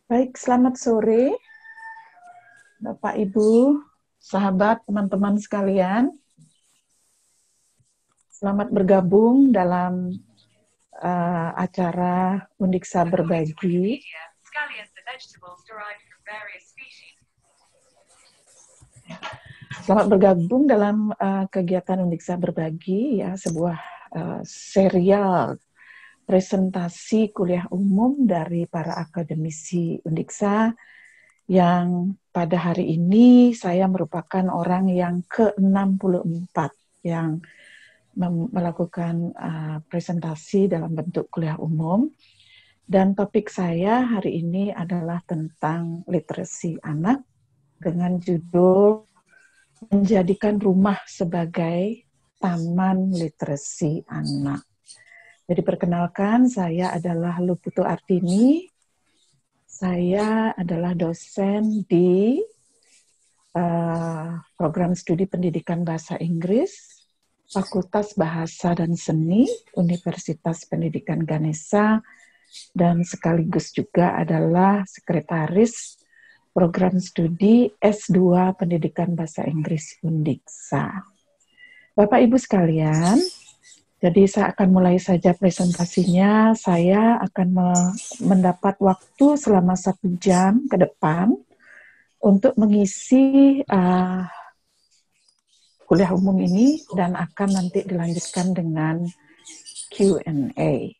Baik, selamat sore, Bapak, Ibu, sahabat, teman-teman sekalian. Selamat bergabung dalam acara Undiksa Berbagi. Selamat bergabung dalam kegiatan Undiksa Berbagi, ya, sebuah serial presentasi kuliah umum dari para akademisi Undiksa yang pada hari ini saya merupakan orang yang ke-64 yang melakukan presentasi dalam bentuk kuliah umum. Dan topik saya hari ini adalah tentang literasi anak dengan judul Menjadikan Rumah Sebagai Taman Literasi Anak. Jadi perkenalkan, saya adalah Luputu Artini. Saya adalah dosen di program studi pendidikan bahasa Inggris, Fakultas Bahasa dan Seni, Universitas Pendidikan Ganesha, dan sekaligus juga adalah sekretaris program studi S2 Pendidikan Bahasa Inggris Undiksa. Bapak Ibu sekalian, jadi saya akan mulai saja presentasinya. Saya akan mendapat waktu selama 1 jam ke depan untuk mengisi kuliah umum ini dan akan nanti dilanjutkan dengan Q&A.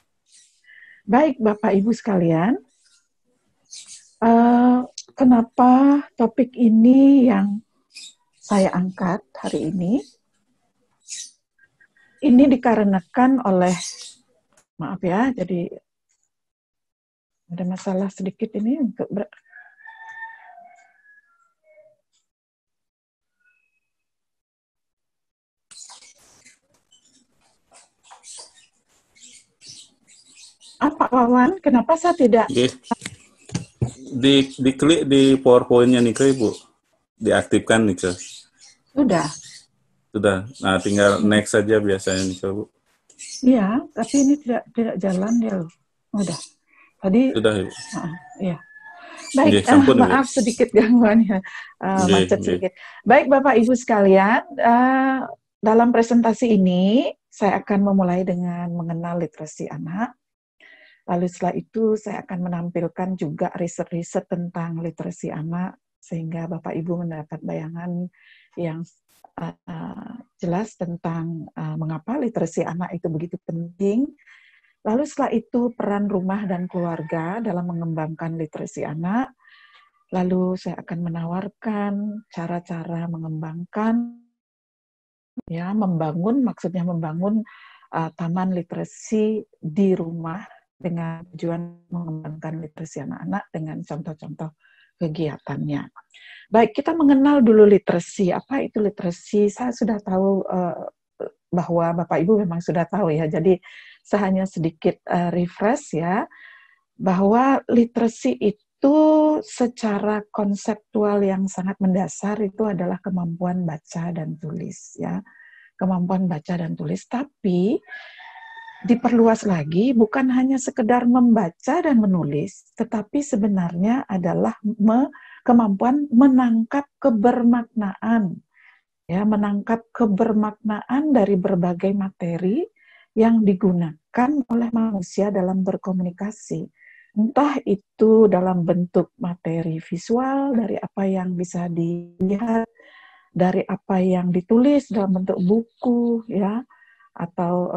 Baik, Bapak Ibu sekalian, kenapa topik ini yang saya angkat hari ini? Ini dikarenakan oleh, maaf ya, jadi ada masalah sedikit ini untuk apa Wawan? Kenapa saya tidak? Diklik di PowerPoint-nya nih, Ibu. Diaktifkan nih, Sudah. Sudah. Nah, tinggal next saja biasanya nih, Bu. Iya, tapi ini tidak jalan ya loh. Udah. Tadi sudah, Ibu. Iya. Baik, Sampun, maaf Ibu. sedikit gangguannya, macet sedikit. Baik, Bapak Ibu sekalian, dalam presentasi ini saya akan memulai dengan mengenal literasi anak. Lalu setelah itu saya akan menampilkan juga riset-riset tentang literasi anak, sehingga Bapak Ibu mendapat bayangan yang jelas tentang mengapa literasi anak itu begitu penting. Lalu setelah itu peran rumah dan keluarga dalam mengembangkan literasi anak. Lalu saya akan menawarkan cara-cara mengembangkan, ya, maksudnya membangun taman literasi di rumah dengan tujuan mengembangkan literasi anak-anak dengan contoh-contoh kegiatannya. Baik, kita mengenal dulu literasi. Apa itu literasi? Saya sudah tahu bahwa Bapak Ibu memang sudah tahu ya. Jadi saya hanya sedikit refresh ya, bahwa literasi itu secara konseptual yang sangat mendasar itu adalah kemampuan baca dan tulis ya. Kemampuan baca dan tulis, tapi diperluas lagi bukan hanya sekedar membaca dan menulis, tetapi sebenarnya adalah kemampuan menangkap kebermaknaan, ya, menangkap kebermaknaan dari berbagai materi yang digunakan oleh manusia dalam berkomunikasi. Entah itu dalam bentuk materi visual, dari apa yang bisa dilihat, dari apa yang ditulis dalam bentuk buku, ya, atau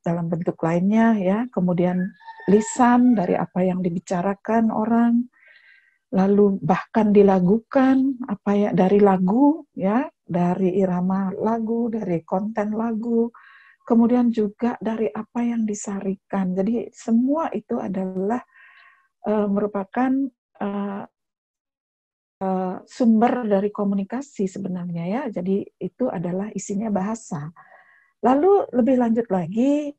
dalam bentuk lainnya, ya, kemudian lisan dari apa yang dibicarakan orang, lalu bahkan dilagukan apa ya, dari lagu, ya, dari irama lagu, dari konten lagu, kemudian juga dari apa yang disarikan. Jadi semua itu adalah merupakan sumber dari komunikasi sebenarnya ya. Jadi itu adalah isinya bahasa. Lalu lebih lanjut lagi,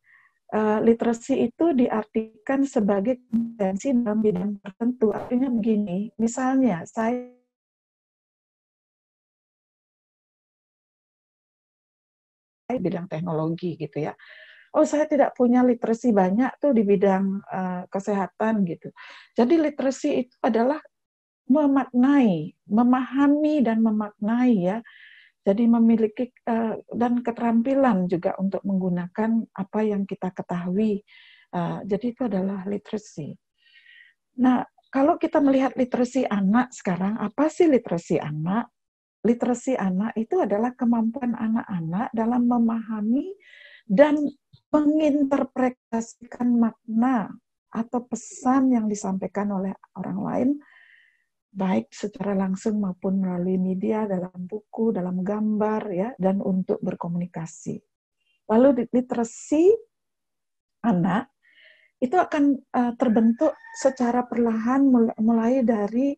literasi itu diartikan sebagai kompetensi dalam bidang tertentu. Artinya begini, misalnya saya bidang teknologi gitu ya. oh saya tidak punya literasi banyak tuh di bidang kesehatan gitu. Jadi literasi itu adalah memaknai, memahami dan memaknai ya. Jadi memiliki dan keterampilan juga untuk menggunakan apa yang kita ketahui. Jadi itu adalah literasi. Nah, kalau kita melihat literasi anak sekarang, apa sih literasi anak? Literasi anak itu adalah kemampuan anak-anak dalam memahami dan menginterpretasikan makna atau pesan yang disampaikan oleh orang lain, baik secara langsung maupun melalui media, dalam buku, dalam gambar, ya, dan untuk berkomunikasi. Lalu literasi anak itu akan terbentuk secara perlahan mulai dari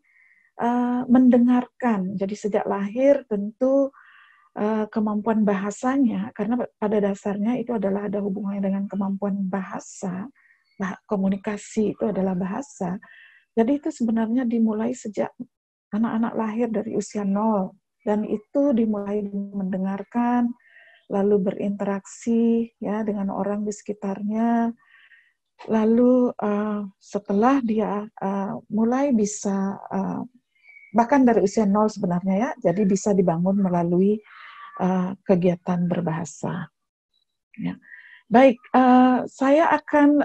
mendengarkan. Jadi sejak lahir tentu kemampuan bahasanya, karena pada dasarnya itu adalah ada hubungannya dengan kemampuan bahasa, komunikasi itu adalah bahasa. Jadi itu sebenarnya dimulai sejak anak-anak lahir dari usia 0, dan itu dimulai mendengarkan, lalu berinteraksi ya dengan orang di sekitarnya. Lalu setelah dia mulai bisa bahkan dari usia 0 sebenarnya ya, jadi bisa dibangun melalui kegiatan berbahasa. Ya. Baik, saya akan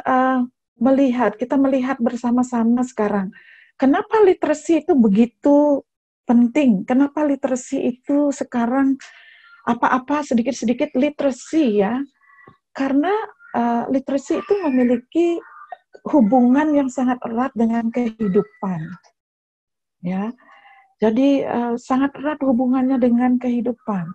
kita melihat bersama-sama sekarang. Kenapa literasi itu begitu penting? Kenapa literasi itu sekarang apa-apa sedikit-sedikit literasi ya? Karena literasi itu memiliki hubungan yang sangat erat dengan kehidupan. Ya. Jadi sangat erat hubungannya dengan kehidupan.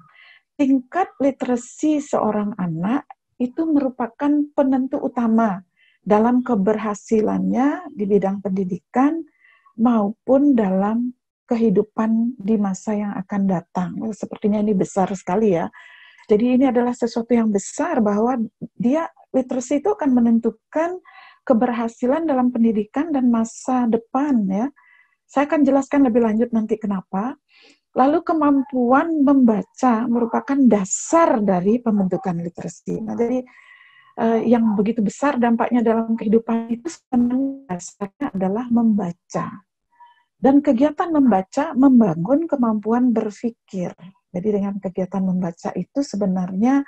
Tingkat literasi seorang anak itu merupakan penentu utama dalam keberhasilannya di bidang pendidikan maupun dalam kehidupan di masa yang akan datang. Sepertinya ini besar sekali ya. Jadi ini adalah sesuatu yang besar bahwa literasi itu akan menentukan keberhasilan dalam pendidikan dan masa depan ya. Saya akan jelaskan lebih lanjut nanti kenapa. Lalu kemampuan membaca merupakan dasar dari pembentukan literasi. Nah, jadi yang begitu besar dampaknya dalam kehidupan itu sebenarnya dasarnya adalah membaca. Dan kegiatan membaca membangun kemampuan berpikir. Jadi dengan kegiatan membaca itu sebenarnya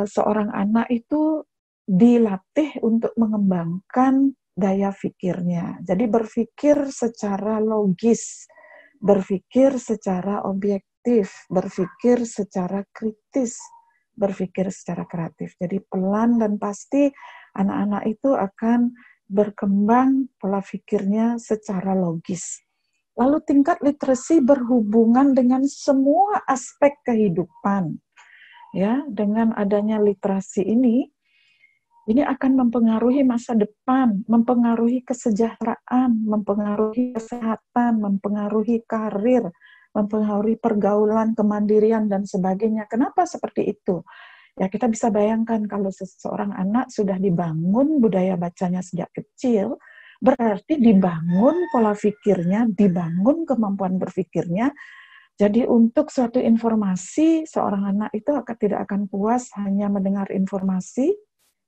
seorang anak itu dilatih untuk mengembangkan daya pikirnya. Jadi berpikir secara logis, berpikir secara objektif, berpikir secara kritis, berpikir secara kreatif. Jadi pelan dan pasti anak-anak itu akan berkembang pola pikirnya secara logis. Lalu tingkat literasi berhubungan dengan semua aspek kehidupan. Ya, dengan adanya literasi ini akan mempengaruhi masa depan, mempengaruhi kesejahteraan, mempengaruhi kesehatan, mempengaruhi karir, mempengaruhi pergaulan, kemandirian, dan sebagainya. Kenapa seperti itu? Ya, kita bisa bayangkan kalau seseorang anak sudah dibangun budaya bacanya sejak kecil, berarti dibangun pola pikirnya, dibangun kemampuan berpikirnya. Jadi untuk suatu informasi, seorang anak itu tidak akan puas hanya mendengar informasi,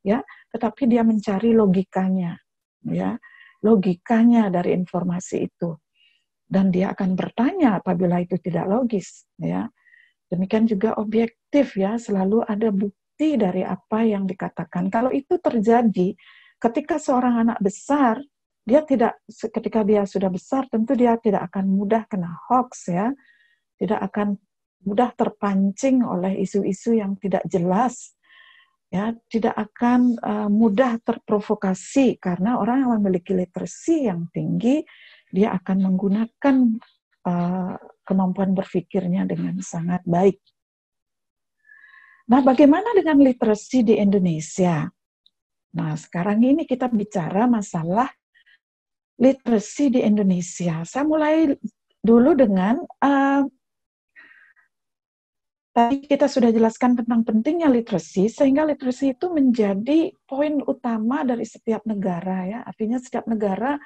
ya, tetapi dia mencari logikanya, ya, logikanya dari informasi itu, dan dia akan bertanya apabila itu tidak logis, ya. Demikian juga objektif, ya, selalu ada bukti dari apa yang dikatakan. Kalau itu terjadi ketika seorang anak besar, ketika dia sudah besar, tentu dia tidak akan mudah kena hoax, ya, tidak akan mudah terpancing oleh isu-isu yang tidak jelas, ya, tidak akan mudah terprovokasi, karena orang yang memiliki literasi yang tinggi, dia akan menggunakan kemampuan berpikirnya dengan sangat baik. Nah, bagaimana dengan literasi di Indonesia? Nah, sekarang ini kita bicara masalah literasi di Indonesia. Saya mulai dulu dengan tadi kita sudah jelaskan tentang pentingnya literasi, sehingga literasi itu menjadi poin utama dari setiap negara, ya. Artinya setiap negara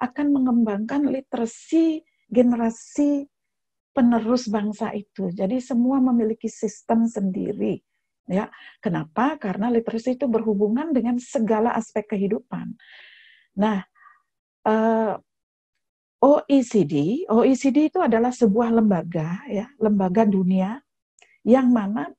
akan mengembangkan literasi generasi penerus bangsa itu. Jadi semua memiliki sistem sendiri Ya, kenapa? Karena literasi itu berhubungan dengan segala aspek kehidupan. Nah, OECD itu adalah sebuah lembaga, ya, lembaga dunia yang mana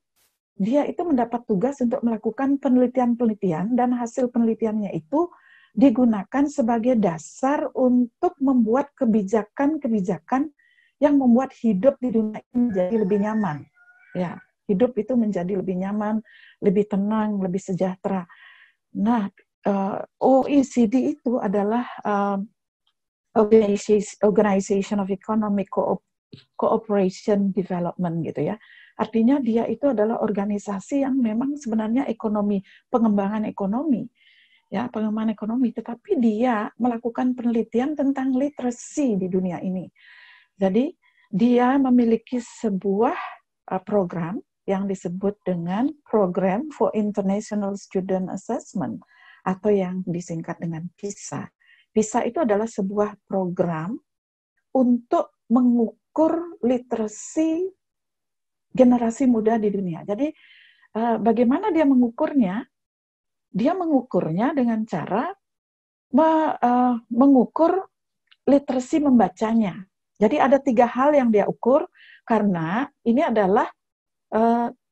dia itu mendapat tugas untuk melakukan penelitian-penelitian dan hasil penelitiannya itu digunakan sebagai dasar untuk membuat kebijakan-kebijakan yang membuat hidup di dunia ini menjadi lebih nyaman. Ya, hidup itu menjadi lebih nyaman, lebih tenang, lebih sejahtera. Nah, OECD itu adalah Organization of Economic Cooperation Development gitu ya. Artinya dia itu adalah organisasi yang memang sebenarnya pengembangan ekonomi, ya, pengembangan ekonomi, tetapi dia melakukan penelitian tentang literasi di dunia ini. Jadi dia memiliki sebuah program yang disebut dengan Program for International Student Assessment atau yang disingkat dengan PISA. PISA itu adalah sebuah program untuk mengukur literasi generasi muda di dunia. Jadi bagaimana dia mengukurnya? Dia mengukurnya dengan cara mengukur literasi membacanya. Jadi ada 3 hal yang dia ukur karena ini adalah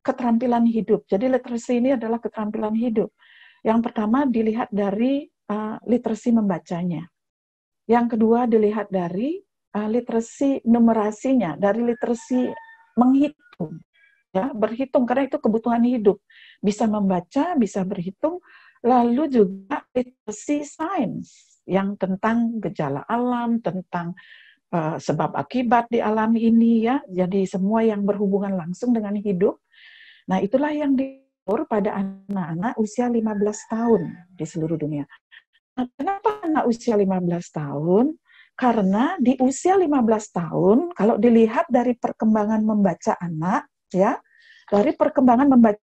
keterampilan hidup. Jadi literasi ini adalah keterampilan hidup. Yang pertama dilihat dari literasi membacanya. Yang kedua dilihat dari literasi numerasinya, dari literasi menghitung. Ya, berhitung karena itu kebutuhan hidup. Bisa membaca, bisa berhitung, lalu juga literasi sains yang tentang gejala alam, tentang sebab akibat di alam ini ya. Jadi semua yang berhubungan langsung dengan hidup. Nah, itulah yang diukur pada anak-anak usia 15 tahun di seluruh dunia. Nah, kenapa anak usia 15 tahun? Karena di usia 15 tahun, kalau dilihat dari perkembangan membaca anak, ya, dari perkembangan membaca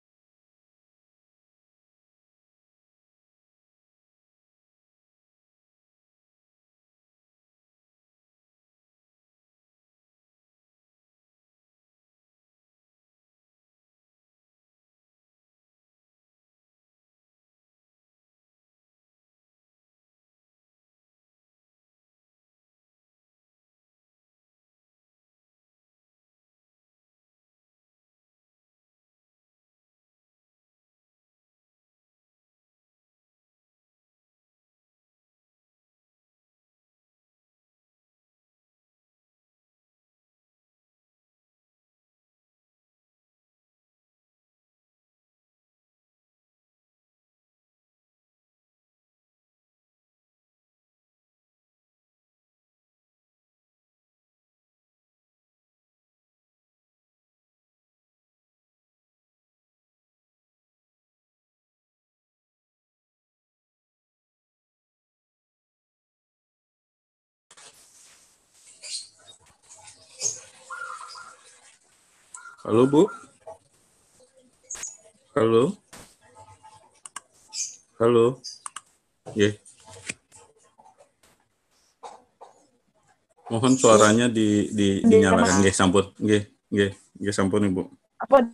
Halo Bu, halo, halo, yeah. Mohon suaranya dinyalakan, nggih sampun, nggih sampun Ibu. apa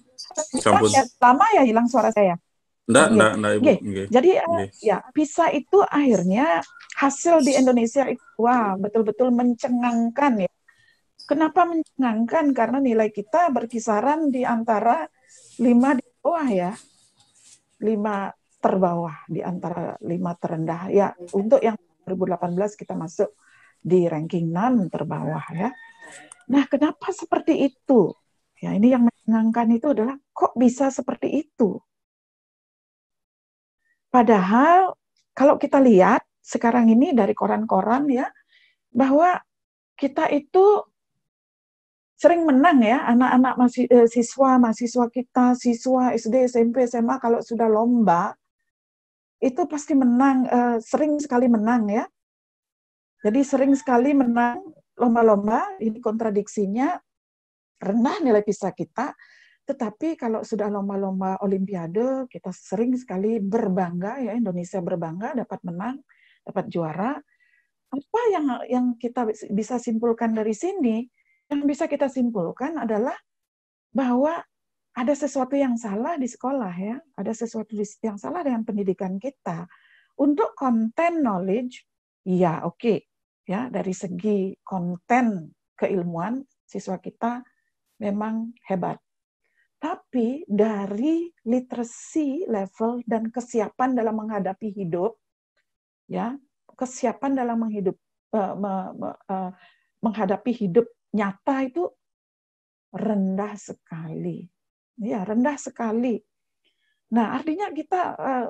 Sampun. lama ya hilang suara saya. Enggak Ibu. Jadi ya PISA itu akhirnya hasil di Indonesia itu wah betul-betul mencengangkan ya. Kenapa mencengangkan? Karena nilai kita berkisaran di antara 5 di bawah ya. 5 terbawah di antara 5 terendah. Ya, untuk yang 2018 kita masuk di ranking 6 terbawah ya. Nah, kenapa seperti itu? Ya, ini yang mencengangkan itu adalah kok bisa seperti itu? Padahal kalau kita lihat sekarang ini dari koran-koran ya, bahwa kita itu sering menang ya, anak-anak mahasiswa kita, siswa SD, SMP, SMA kalau sudah lomba itu pasti menang, sering sekali menang ya. Jadi sering sekali menang lomba-lomba, ini kontradiksinya rendah nilai PISA kita, tetapi kalau sudah lomba-lomba olimpiade kita sering sekali berbangga ya, Indonesia berbangga dapat menang, dapat juara. Apa yang kita bisa simpulkan dari sini? Yang bisa kita simpulkan adalah bahwa ada sesuatu yang salah di sekolah ya, ada sesuatu yang salah dengan pendidikan kita. Untuk konten knowledge, ya oke. Ya, dari segi konten keilmuan, siswa kita memang hebat. Tapi dari literacy level dan kesiapan dalam menghadapi hidup, ya, kesiapan dalam menghadapi hidup nyata itu rendah sekali. Ya, rendah sekali. Nah, artinya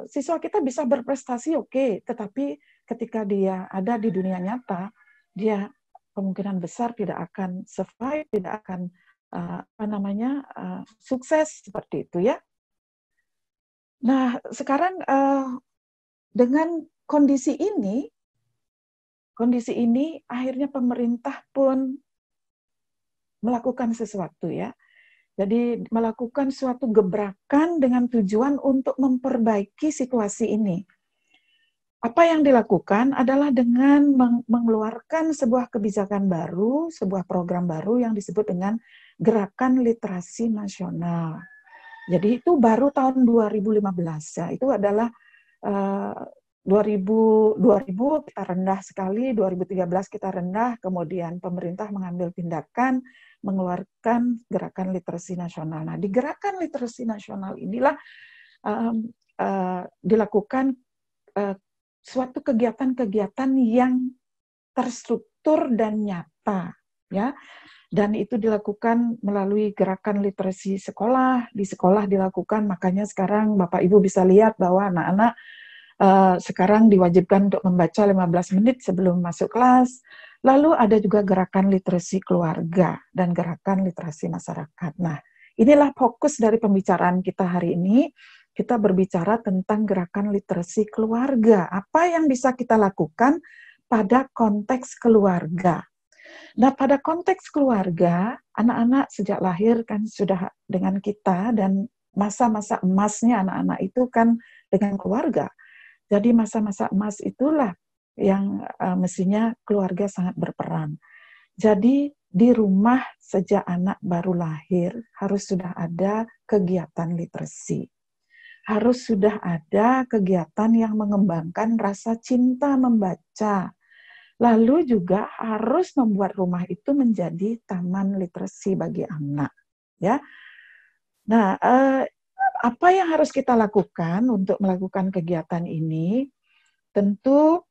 siswa kita bisa berprestasi oke, tetapi ketika dia ada di dunia nyata, dia kemungkinan besar tidak akan survive, tidak akan sukses seperti itu ya. Nah, sekarang dengan kondisi ini akhirnya pemerintah pun melakukan sesuatu ya. Jadi melakukan suatu gebrakan dengan tujuan untuk memperbaiki situasi ini. Apa yang dilakukan adalah dengan mengeluarkan sebuah kebijakan baru, sebuah program baru yang disebut dengan Gerakan Literasi Nasional. Jadi itu baru tahun 2015 ya. Itu adalah 2000 kita rendah sekali, 2013 kita rendah, kemudian pemerintah mengambil tindakan mengeluarkan Gerakan Literasi Nasional. Nah, di Gerakan Literasi Nasional inilah dilakukan suatu kegiatan-kegiatan yang terstruktur dan nyata, ya. Dan itu dilakukan melalui gerakan literasi sekolah. Di sekolah dilakukan, makanya sekarang Bapak Ibu bisa lihat bahwa anak-anak sekarang diwajibkan untuk membaca 15 menit sebelum masuk kelas. Lalu ada juga gerakan literasi keluarga dan gerakan literasi masyarakat. Nah, inilah fokus dari pembicaraan kita hari ini. Kita berbicara tentang gerakan literasi keluarga. Apa yang bisa kita lakukan pada konteks keluarga? Nah, pada konteks keluarga, anak-anak sejak lahir kan sudah dengan kita, dan masa-masa emasnya anak-anak itu kan dengan keluarga. Jadi masa-masa emas itulah yang mestinya keluarga sangat berperan. Jadi di rumah sejak anak baru lahir harus sudah ada kegiatan literasi. Harus sudah ada kegiatan yang mengembangkan rasa cinta membaca. Lalu juga harus membuat rumah itu menjadi taman literasi bagi anak. Ya. Nah, apa yang harus kita lakukan untuk melakukan kegiatan ini? Tentu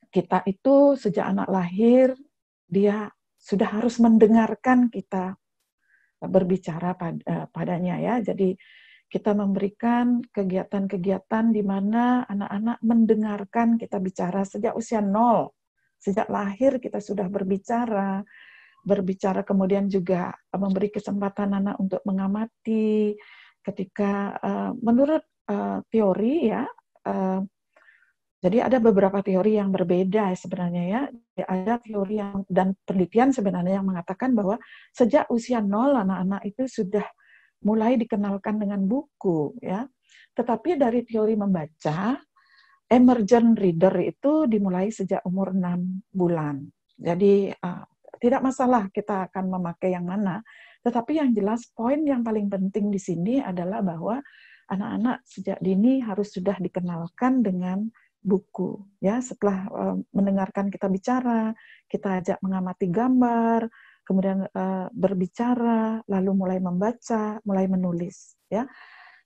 kita itu sejak anak lahir, dia sudah harus mendengarkan kita berbicara padanya ya. Jadi kita memberikan kegiatan-kegiatan di mana anak-anak mendengarkan kita bicara sejak usia 0. Sejak lahir kita sudah berbicara kemudian juga memberi kesempatan anak untuk mengamati. Ketika menurut teori ya, jadi ada beberapa teori yang berbeda sebenarnya ya. Ada teori dan penelitian sebenarnya yang mengatakan bahwa sejak usia 0 anak-anak itu sudah mulai dikenalkan dengan buku ya. Tetapi dari teori membaca, emergent reader itu dimulai sejak umur 6 bulan. Jadi tidak masalah kita akan memakai yang mana, tetapi yang jelas poin yang paling penting di sini adalah bahwa anak-anak sejak dini harus sudah dikenalkan dengan buku ya. Setelah mendengarkan kita bicara, kita ajak mengamati gambar, kemudian berbicara, lalu mulai membaca, mulai menulis ya.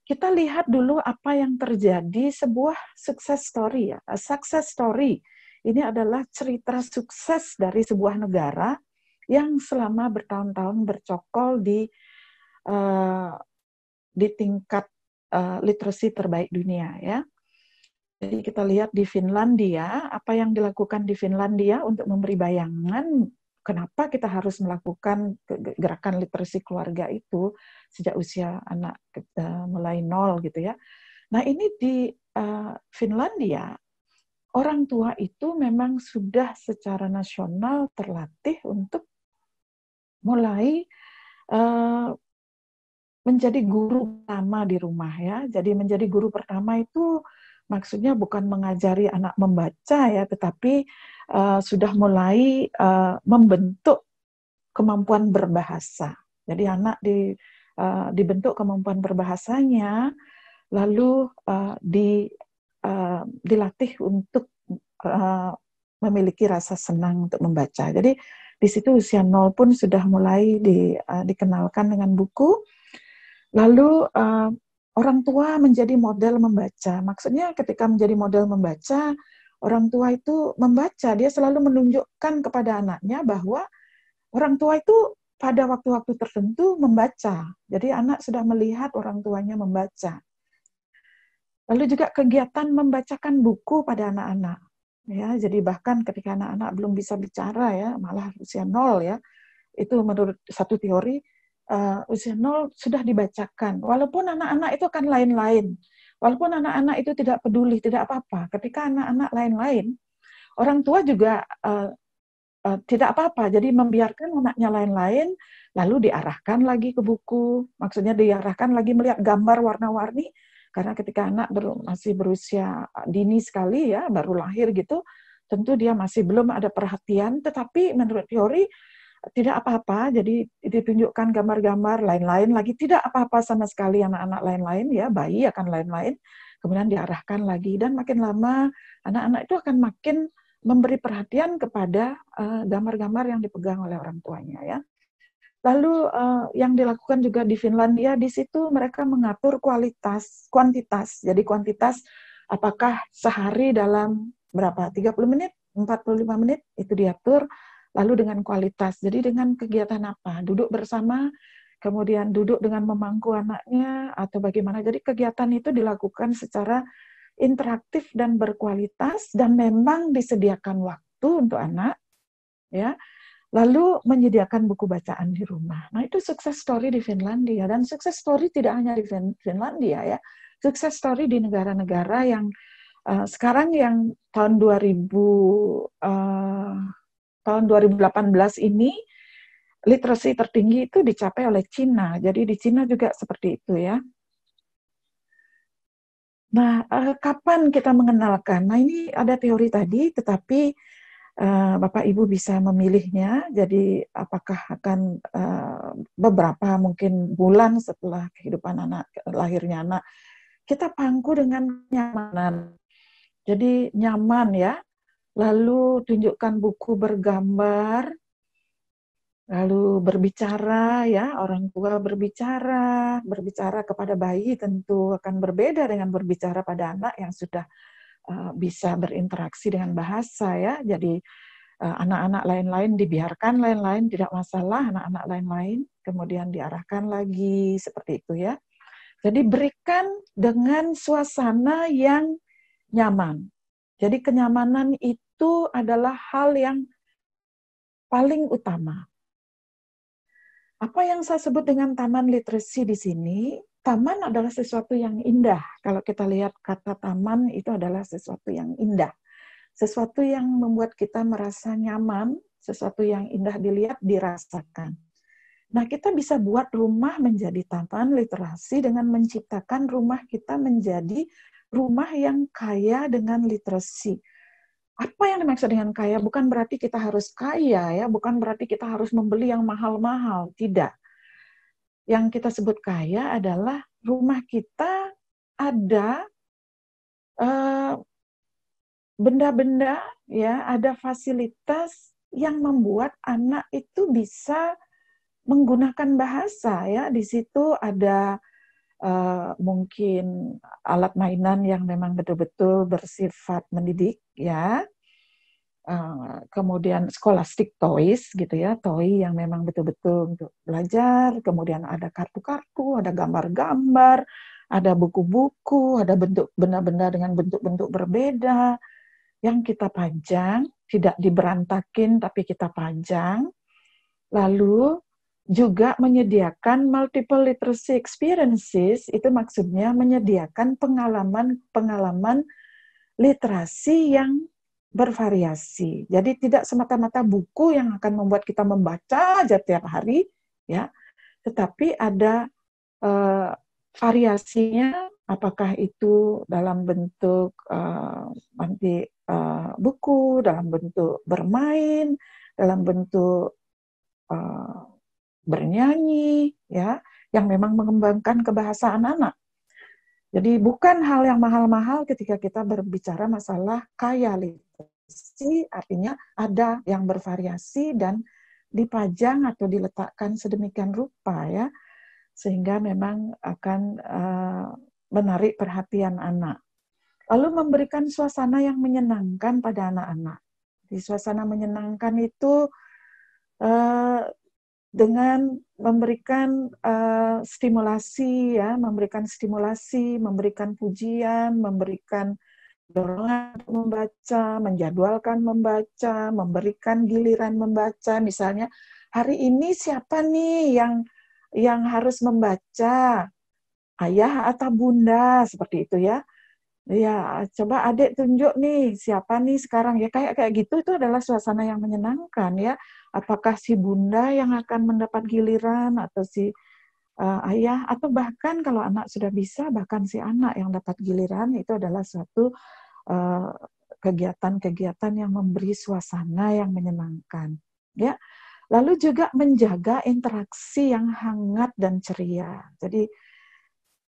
Kita lihat dulu apa yang terjadi, sebuah success story ya. A success story ini adalah cerita sukses dari sebuah negara yang selama bertahun-tahun bercokol di tingkat literasi terbaik dunia ya. Jadi kita lihat di Finlandia, apa yang dilakukan di Finlandia untuk memberi bayangan kenapa kita harus melakukan gerakan literasi keluarga itu sejak usia anak mulai 0 gitu ya. Nah ini di Finlandia, orang tua itu memang sudah secara nasional terlatih untuk mulai menjadi guru pertama di rumah ya. Jadi menjadi guru pertama itu maksudnya bukan mengajari anak membaca ya, tetapi sudah mulai membentuk kemampuan berbahasa. Jadi anak dibentuk kemampuan berbahasanya, lalu dilatih untuk memiliki rasa senang untuk membaca. Jadi di situ usia 0 pun sudah mulai dikenalkan dengan buku. Lalu orang tua menjadi model membaca. Maksudnya ketika menjadi model membaca, orang tua itu membaca, dia selalu menunjukkan kepada anaknya bahwa orang tua itu pada waktu-waktu tertentu membaca. Jadi anak sudah melihat orang tuanya membaca. Lalu juga kegiatan membacakan buku pada anak-anak. Ya, jadi bahkan ketika anak-anak belum bisa bicara ya, malah usia 0 ya, itu menurut satu teori usia 0 sudah dibacakan. Walaupun anak-anak itu akan lain-lain. Walaupun anak-anak itu tidak peduli, tidak apa-apa. Ketika anak-anak lain-lain, orang tua juga tidak apa-apa. Jadi membiarkan anaknya lain-lain, lalu diarahkan lagi ke buku. Maksudnya diarahkan lagi melihat gambar warna-warni. Karena ketika anak masih berusia dini sekali ya, baru lahir gitu, tentu dia masih belum ada perhatian. Tetapi menurut teori tidak apa-apa, jadi ditunjukkan gambar-gambar lain-lain lagi, tidak apa-apa sama sekali anak-anak lain-lain ya, bayi akan lain-lain, kemudian diarahkan lagi, dan makin lama anak-anak itu akan makin memberi perhatian kepada gambar-gambar yang dipegang oleh orang tuanya ya. Lalu yang dilakukan juga di Finlandia, di situ mereka mengatur kuantitas. Jadi kuantitas apakah sehari dalam berapa? 30 menit, 45 menit itu diatur. Lalu dengan kualitas. Jadi dengan kegiatan apa? Duduk bersama, kemudian duduk dengan memangku anaknya atau bagaimana. Jadi kegiatan itu dilakukan secara interaktif dan berkualitas dan memang disediakan waktu untuk anak ya. Lalu menyediakan buku bacaan di rumah. Nah, itu sukses story di Finlandia. Dan sukses story tidak hanya di Finlandia ya. Sukses story di negara-negara yang sekarang yang tahun 2018 ini literasi tertinggi itu dicapai oleh Cina. Jadi di Cina juga seperti itu ya. Nah, kapan kita mengenalkan? Nah, ini ada teori tadi, tetapi Bapak Ibu bisa memilihnya. Jadi apakah akan beberapa mungkin bulan setelah kehidupan anak, lahirnya anak, kita pangku dengan nyamanan. Jadi nyaman ya. Lalu tunjukkan buku bergambar, lalu berbicara ya, orang tua berbicara kepada bayi tentu akan berbeda dengan berbicara pada anak yang sudah bisa berinteraksi dengan bahasa ya. Jadi anak-anak lain-lain dibiarkan lain-lain, tidak masalah anak-anak lain-lain, kemudian diarahkan lagi seperti itu ya. Jadi berikan dengan suasana yang nyaman. Jadi kenyamanan itu adalah hal yang paling utama. Apa yang saya sebut dengan taman literasi di sini, taman adalah sesuatu yang indah. Kalau kita lihat kata taman itu adalah sesuatu yang indah. Sesuatu yang membuat kita merasa nyaman, sesuatu yang indah dilihat, dirasakan. Nah, kita bisa buat rumah menjadi taman literasi dengan menciptakan rumah kita menjadi rumah yang kaya dengan literasi. Apa yang dimaksud dengan kaya? Bukan berarti kita harus kaya, ya, bukan berarti kita harus membeli yang mahal-mahal, tidak. Yang kita sebut kaya adalah rumah kita ada benda-benda ya, ada fasilitas yang membuat anak itu bisa menggunakan bahasa ya. Di situ ada mungkin alat mainan yang memang betul-betul bersifat mendidik ya. Kemudian scholastic toys gitu ya, toy yang memang betul-betul untuk belajar. Kemudian ada kartu-kartu, ada gambar-gambar, ada buku-buku, ada bentuk benda-benda dengan bentuk-bentuk berbeda yang kita pajang, tidak diberantakin tapi kita pajang. Lalu juga menyediakan multiple literacy experiences, itu maksudnya menyediakan pengalaman literasi yang bervariasi. Jadi tidak semata-mata buku yang akan membuat kita membaca aja tiap hari, ya, tetapi ada variasinya, apakah itu dalam bentuk nanti buku, dalam bentuk bermain, dalam bentuk bernyanyi, ya. yang memang mengembangkan kebahasaan anak. Jadi bukan hal yang mahal-mahal ketika kita berbicara masalah kaya literasi, artinya ada yang bervariasi dan dipajang atau diletakkan sedemikian rupa ya, sehingga memang akan menarik perhatian anak. Lalu memberikan suasana yang menyenangkan pada anak-anak. Di suasana menyenangkan itu dengan memberikan stimulasi ya, memberikan pujian, memberikan dorongan untuk membaca, menjadwalkan membaca, memberikan giliran membaca. Misalnya hari ini siapa nih yang harus membaca? Ayah atau bunda, seperti itu ya. Ya, coba adik tunjuk nih, siapa nih sekarang ya, kayak gitu. Itu adalah suasana yang menyenangkan ya. Apakah si bunda yang akan mendapat giliran atau si ayah, atau bahkan kalau anak sudah bisa, bahkan si anak yang dapat giliran. Itu adalah suatu kegiatan-kegiatan yang memberi suasana yang menyenangkan ya. Lalu juga menjaga interaksi yang hangat dan ceria. Jadi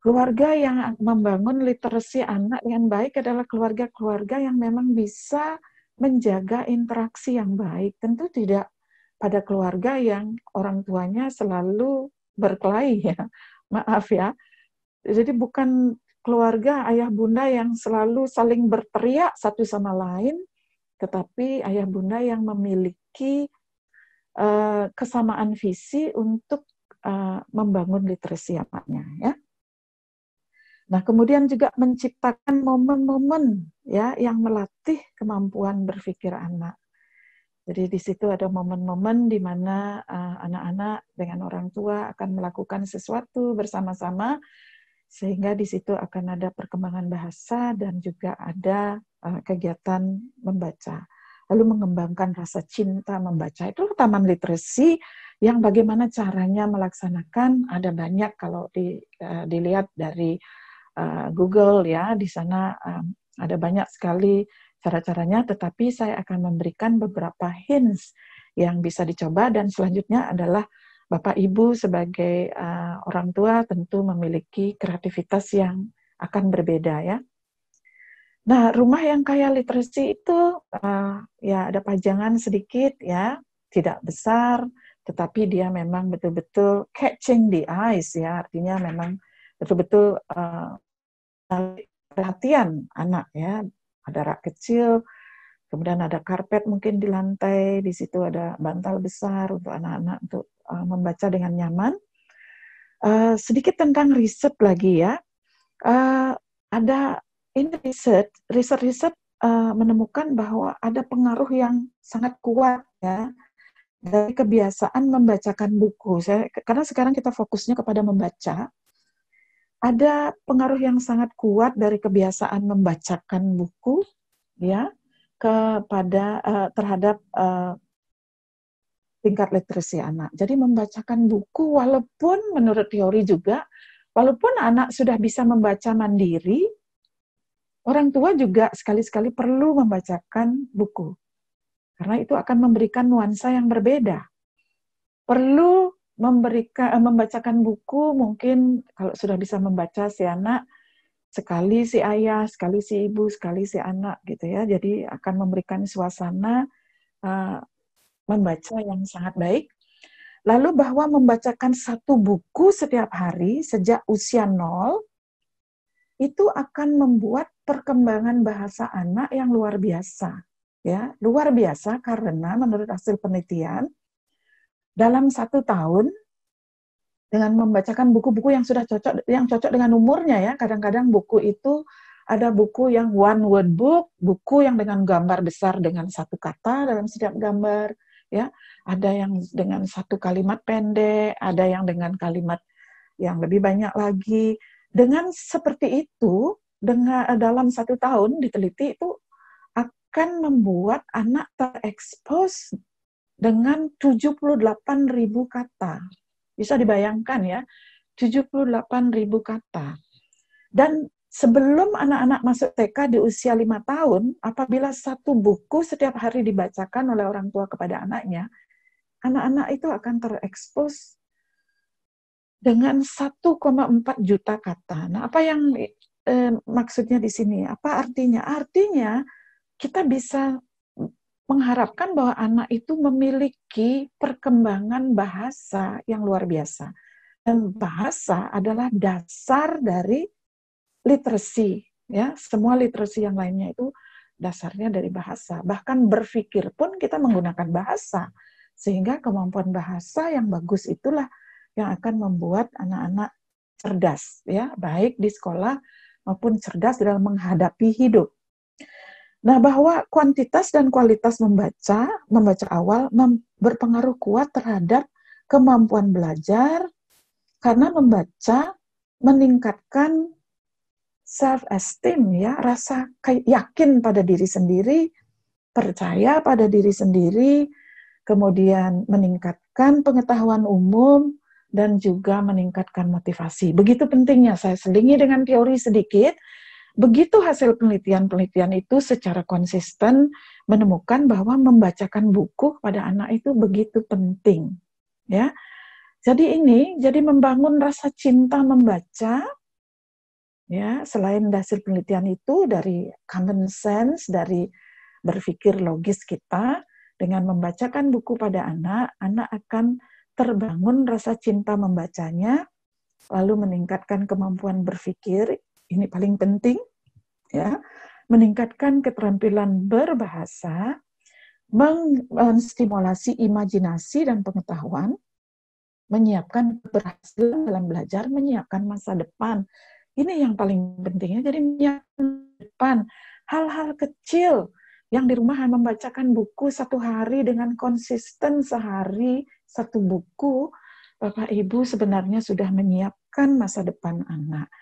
keluarga yang membangun literasi anak dengan baik adalah keluarga-keluarga yang memang bisa menjaga interaksi yang baik. Tentu tidak pada keluarga yang orang tuanya selalu berkelahi ya. Maaf ya. Jadi bukan keluarga ayah bunda yang selalu saling berteriak satu sama lain, tetapi ayah bunda yang memiliki kesamaan visi untuk membangun literasi anaknya ya. Nah, kemudian juga menciptakan momen-momen ya yang melatih kemampuan berpikir anak. Jadi di situ ada momen-momen di mana anak-anak dengan orang tua akan melakukan sesuatu bersama-sama, sehingga di situ akan ada perkembangan bahasa dan juga ada kegiatan membaca. Lalu mengembangkan rasa cinta membaca. Itu taman literasi yang bagaimana caranya melaksanakan, ada banyak kalau dilihat dari Google ya, di sana ada banyak sekali cara-caranya, tetapi saya akan memberikan beberapa hints yang bisa dicoba, dan selanjutnya adalah Bapak Ibu sebagai orang tua tentu memiliki kreativitas yang akan berbeda ya. Nah, rumah yang kaya literasi itu ya ada pajangan sedikit ya, tidak besar, tetapi dia memang betul-betul catching the eyes ya, artinya memang betul-betul perhatian anak ya. Ada rak kecil, kemudian ada karpet mungkin di lantai, di situ ada bantal besar untuk anak-anak untuk membaca dengan nyaman. Sedikit tentang riset lagi ya. Ada ini riset menemukan bahwa ada pengaruh yang sangat kuat ya dari kebiasaan membacakan buku. Karena sekarang kita fokusnya kepada membaca. Ada pengaruh yang sangat kuat dari kebiasaan membacakan buku ya kepada terhadap tingkat literasi anak. Jadi membacakan buku, walaupun menurut teori juga, walaupun anak sudah bisa membaca mandiri, orang tua juga sekali-sekali perlu membacakan buku. Karena itu akan memberikan nuansa yang berbeda. Perlu membacakan buku, mungkin kalau sudah bisa membaca si anak, sekali si ayah, sekali si ibu, sekali si anak gitu ya. Jadi akan memberikan suasana membaca yang sangat baik. Lalu bahwa membacakan satu buku setiap hari sejak usia 0 itu akan membuat perkembangan bahasa anak yang luar biasa. Ya, luar biasa karena menurut hasil penelitian dalam 1 tahun dengan membacakan buku-buku yang sudah cocok dengan umurnya ya. Kadang-kadang buku itu ada buku yang one word book, buku yang dengan gambar besar dengan 1 kata dalam setiap gambar ya. Ada yang dengan 1 kalimat pendek, ada yang dengan kalimat yang lebih banyak lagi. Dengan seperti itu, dalam 1 tahun diteliti itu akan membuat anak terekspos dengan 78.000 kata. Bisa dibayangkan ya, 78.000 kata. Dan sebelum anak-anak masuk TK di usia 5 tahun, apabila 1 buku setiap hari dibacakan oleh orang tua kepada anaknya, anak-anak itu akan terekspos dengan 1,4 juta kata. Nah, apa yang maksudnya di sini? Apa artinya? Artinya kita bisa mengharapkan bahwa anak itu memiliki perkembangan bahasa yang luar biasa. Dan bahasa adalah dasar dari literasi, ya. Semua literasi yang lainnya itu dasarnya dari bahasa. Bahkan berpikir pun kita menggunakan bahasa. Sehingga kemampuan bahasa yang bagus itulah yang akan membuat anak-anak cerdas, ya, baik di sekolah maupun cerdas dalam menghadapi hidup. Nah, bahwa kuantitas dan kualitas membaca awal berpengaruh kuat terhadap kemampuan belajar, karena membaca meningkatkan self-esteem, ya, rasa yakin pada diri sendiri, percaya pada diri sendiri, kemudian meningkatkan pengetahuan umum, dan juga meningkatkan motivasi. Begitu pentingnya, saya selingi dengan teori sedikit. Begitu hasil penelitian-penelitian itu secara konsisten menemukan bahwa membacakan buku pada anak itu begitu penting, ya. Jadi membangun rasa cinta membaca, ya. Selain hasil penelitian itu dari common sense, dari berpikir logis kita, dengan membacakan buku pada anak akan terbangun rasa cinta membacanya, lalu meningkatkan kemampuan berpikir. Ini paling penting, ya, meningkatkan keterampilan berbahasa, menstimulasi imajinasi dan pengetahuan, menyiapkan keberhasilan dalam belajar, menyiapkan masa depan. Ini yang paling pentingnya. Jadi menyiapkan depan hal-hal kecil yang di rumah membacakan buku satu hari dengan konsisten sehari satu buku, Bapak Ibu sebenarnya sudah menyiapkan masa depan anak.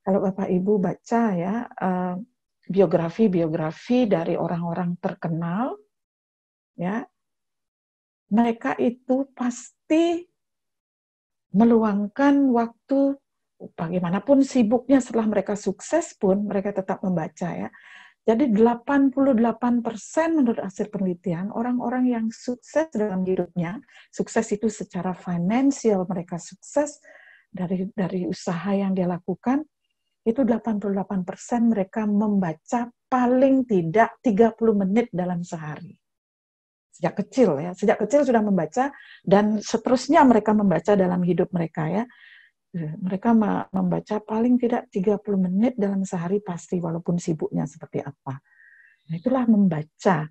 Kalau Bapak Ibu baca, ya, biografi dari orang-orang terkenal, ya, mereka itu pasti meluangkan waktu, bagaimanapun sibuknya setelah mereka sukses pun mereka tetap membaca, ya. Jadi 88% menurut hasil penelitian, orang-orang yang sukses dalam hidupnya, sukses itu secara finansial, mereka sukses dari usaha yang dia lakukan, itu 88% mereka membaca paling tidak 30 menit dalam sehari. Sejak kecil sudah membaca, dan seterusnya mereka membaca dalam hidup mereka, ya. Mereka membaca paling tidak 30 menit dalam sehari pasti, walaupun sibuknya seperti apa. Nah, itulah membaca.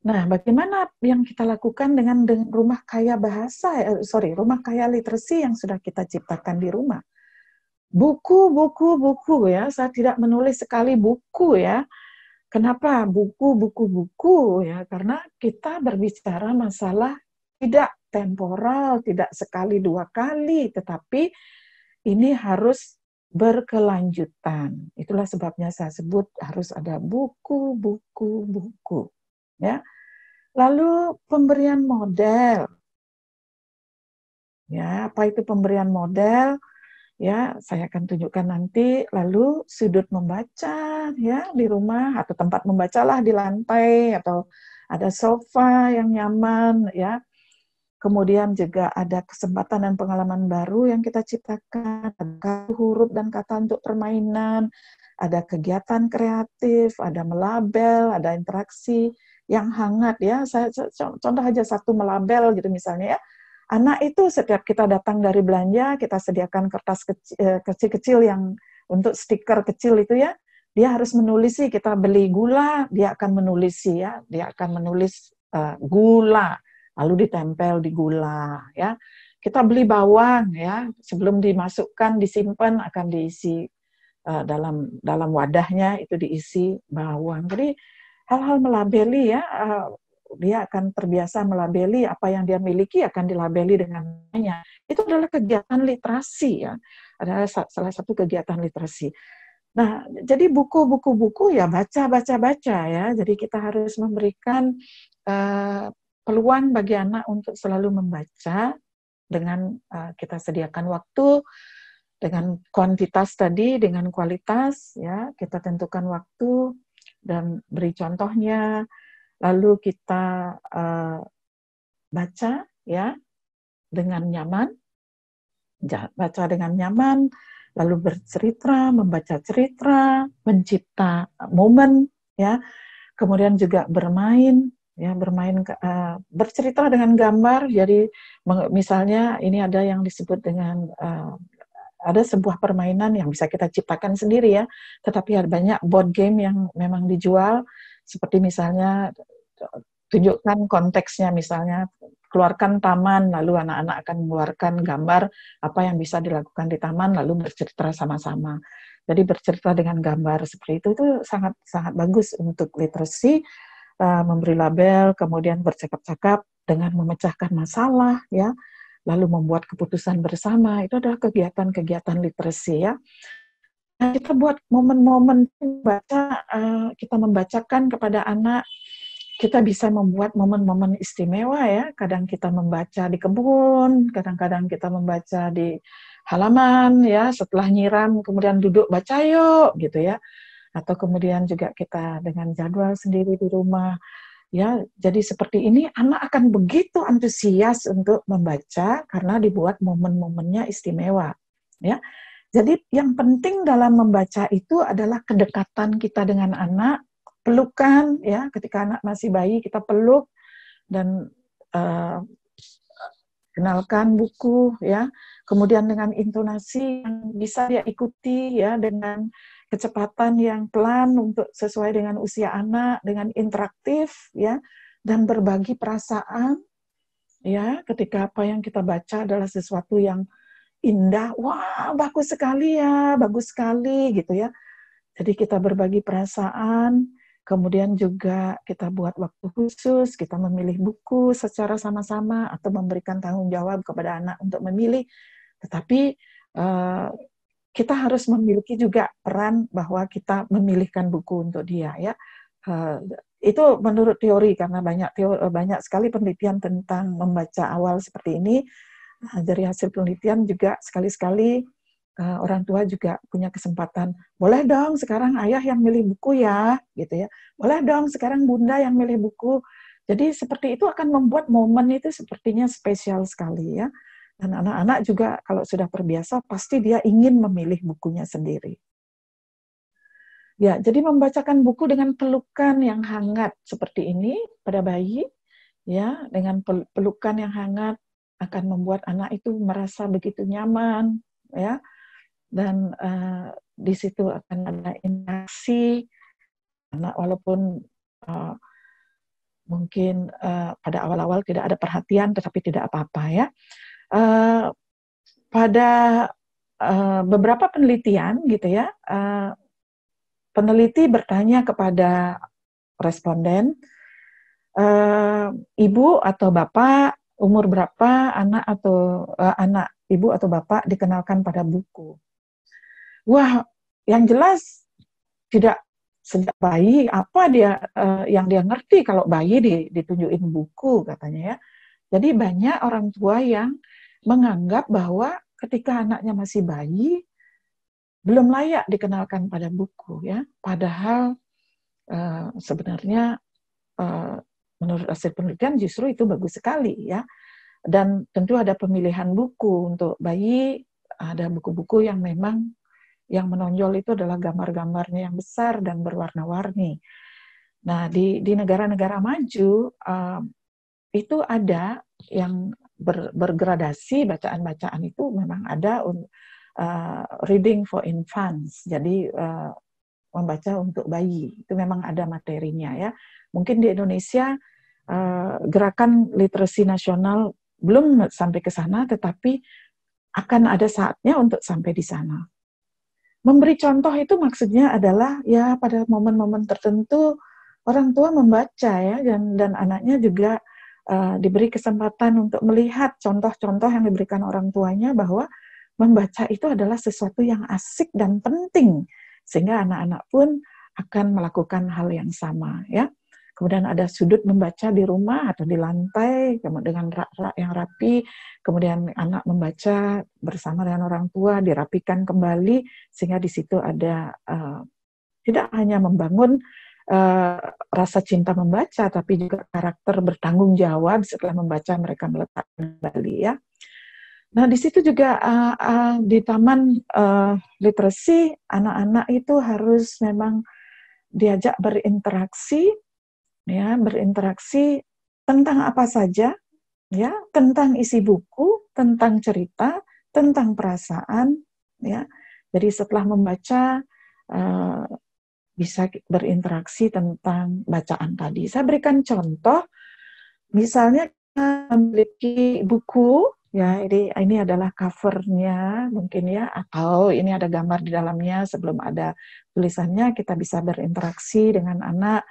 Nah, bagaimana yang kita lakukan dengan rumah kaya rumah kaya literasi yang sudah kita ciptakan di rumah? Buku, ya. Saya tidak menulis sekali buku, ya. Kenapa buku, ya? Karena kita berbicara masalah tidak temporal, tidak sekali dua kali, tetapi ini harus berkelanjutan. Itulah sebabnya saya sebut harus ada buku, ya. Lalu pemberian model. Ya, apa itu pemberian model? Ya, saya akan tunjukkan nanti. Lalu sudut membaca, ya, di rumah, atau tempat membacalah di lantai, atau ada sofa yang nyaman, ya. Kemudian juga ada kesempatan dan pengalaman baru yang kita ciptakan, ada huruf dan kata untuk permainan, ada kegiatan kreatif, ada melabel, ada interaksi yang hangat, ya. Saya contoh aja satu melabel gitu misalnya, ya. Anak itu setiap kita datang dari belanja, kita sediakan kertas kecil-kecil yang untuk stiker kecil itu, ya. Dia harus menulis, sih, kita beli gula, dia akan menulis, sih, ya. Dia akan menulis gula, lalu ditempel di gula, ya. Kita beli bawang, ya, sebelum dimasukkan, disimpan, akan diisi dalam wadahnya, itu diisi bawang. Jadi hal-hal melabeli, ya, dia akan terbiasa melabeli apa yang dia miliki, akan dilabeli dengan namanya. Itu adalah kegiatan literasi, ya. Adalah salah satu kegiatan literasi. Nah, jadi buku, ya, baca, ya. Jadi kita harus memberikan peluang bagi anak untuk selalu membaca dengan kita sediakan waktu, dengan kuantitas tadi, dengan kualitas, ya. Kita tentukan waktu dan beri contohnya. Lalu kita baca, ya, dengan nyaman, baca dengan nyaman, lalu bercerita, membaca cerita, mencipta momen, ya, kemudian juga bermain, ya, bercerita dengan gambar. Jadi misalnya ini ada yang disebut dengan ada sebuah permainan yang bisa kita ciptakan sendiri ya, tetapi ada banyak board game yang memang dijual, seperti misalnya tunjukkan konteksnya, misalnya keluarkan taman, lalu anak-anak akan mengeluarkan gambar apa yang bisa dilakukan di taman, lalu bercerita sama-sama. Jadi bercerita dengan gambar seperti itu sangat sangat bagus untuk literasi, memberi label, kemudian bercakap-cakap dengan memecahkan masalah, ya, lalu membuat keputusan bersama. Itu adalah kegiatan-kegiatan literasi, ya. Nah, kita buat momen-momen baca, kita membacakan kepada anak. Kita bisa membuat momen-momen istimewa, ya. Kadang kita membaca di kebun, kadang-kadang kita membaca di halaman, ya. Setelah nyiram kemudian duduk baca yuk, gitu ya. Atau kemudian juga kita dengan jadwal sendiri di rumah, ya. Jadi seperti ini anak akan begitu antusias untuk membaca karena dibuat momen-momennya istimewa, ya. Jadi yang penting dalam membaca itu adalah kedekatan kita dengan anak, pelukan, ya. Ketika anak masih bayi kita peluk dan kenalkan buku, ya. Kemudian dengan intonasi yang bisa dia ikuti, ya, dengan kecepatan yang pelan untuk sesuai dengan usia anak, dengan interaktif, ya, dan berbagi perasaan, ya. Ketika apa yang kita baca adalah sesuatu yang indah, wah bagus sekali ya, bagus sekali gitu ya. Jadi kita berbagi perasaan, kemudian juga kita buat waktu khusus, kita memilih buku secara sama-sama atau memberikan tanggung jawab kepada anak untuk memilih. Tetapi kita harus memiliki juga peran bahwa kita memilihkan buku untuk dia, ya. Itu menurut teori, karena banyak sekali penelitian tentang membaca awal seperti ini. Dari hasil penelitian juga sekali-sekali orang tua juga punya kesempatan, boleh dong sekarang ayah yang milih buku ya, gitu ya. Boleh dong sekarang bunda yang milih buku. Jadi seperti itu akan membuat momen itu sepertinya spesial sekali, ya. Dan anak-anak juga kalau sudah terbiasa pasti dia ingin memilih bukunya sendiri. Ya, jadi membacakan buku dengan pelukan yang hangat seperti ini pada bayi, ya, dengan pelukan yang hangat akan membuat anak itu merasa begitu nyaman, ya. Dan di situ akan ada interaksi, anak walaupun mungkin pada awal-awal tidak ada perhatian, tetapi tidak apa-apa, ya. Pada beberapa penelitian, gitu ya, peneliti bertanya kepada responden, ibu atau bapak umur berapa anak atau anak ibu atau bapak dikenalkan pada buku. Wah, yang jelas tidak sejak bayi apa dia yang dia ngerti kalau bayi ditunjukin buku katanya, ya. Jadi banyak orang tua yang menganggap bahwa ketika anaknya masih bayi belum layak dikenalkan pada buku, ya. Padahal sebenarnya menurut hasil penelitian justru itu bagus sekali, ya. Dan tentu ada pemilihan buku untuk bayi, ada buku-buku yang memang yang menonjol itu adalah gambar-gambarnya yang besar dan berwarna-warni. Nah, di negara-negara maju itu ada yang bergradasi, bacaan-bacaan itu memang ada reading for infants, jadi membaca untuk bayi, itu memang ada materinya, ya. Mungkin di Indonesia gerakan literasi nasional belum sampai ke sana, tetapi akan ada saatnya untuk sampai di sana. Memberi contoh itu maksudnya adalah, ya, pada momen-momen tertentu orang tua membaca, ya, dan anaknya juga diberi kesempatan untuk melihat contoh-contoh yang diberikan orang tuanya bahwa membaca itu adalah sesuatu yang asik dan penting, sehingga anak-anak pun akan melakukan hal yang sama, ya. Kemudian ada sudut membaca di rumah atau di lantai dengan rak-rak yang rapi, kemudian anak membaca bersama dengan orang tua, dirapikan kembali, sehingga di situ ada tidak hanya membangun rasa cinta membaca, tapi juga karakter bertanggung jawab setelah membaca mereka meletakkan kembali, ya. Nah, di situ juga di taman literasi, anak-anak itu harus memang diajak berinteraksi, ya, berinteraksi tentang apa saja, ya, tentang isi buku, tentang cerita, tentang perasaan, ya. Jadi setelah membaca bisa berinteraksi tentang bacaan tadi. Saya berikan contoh, misalnya memiliki buku, ya, ini adalah covernya mungkin ya, atau ini ada gambar di dalamnya sebelum ada tulisannya, kita bisa berinteraksi dengan anak.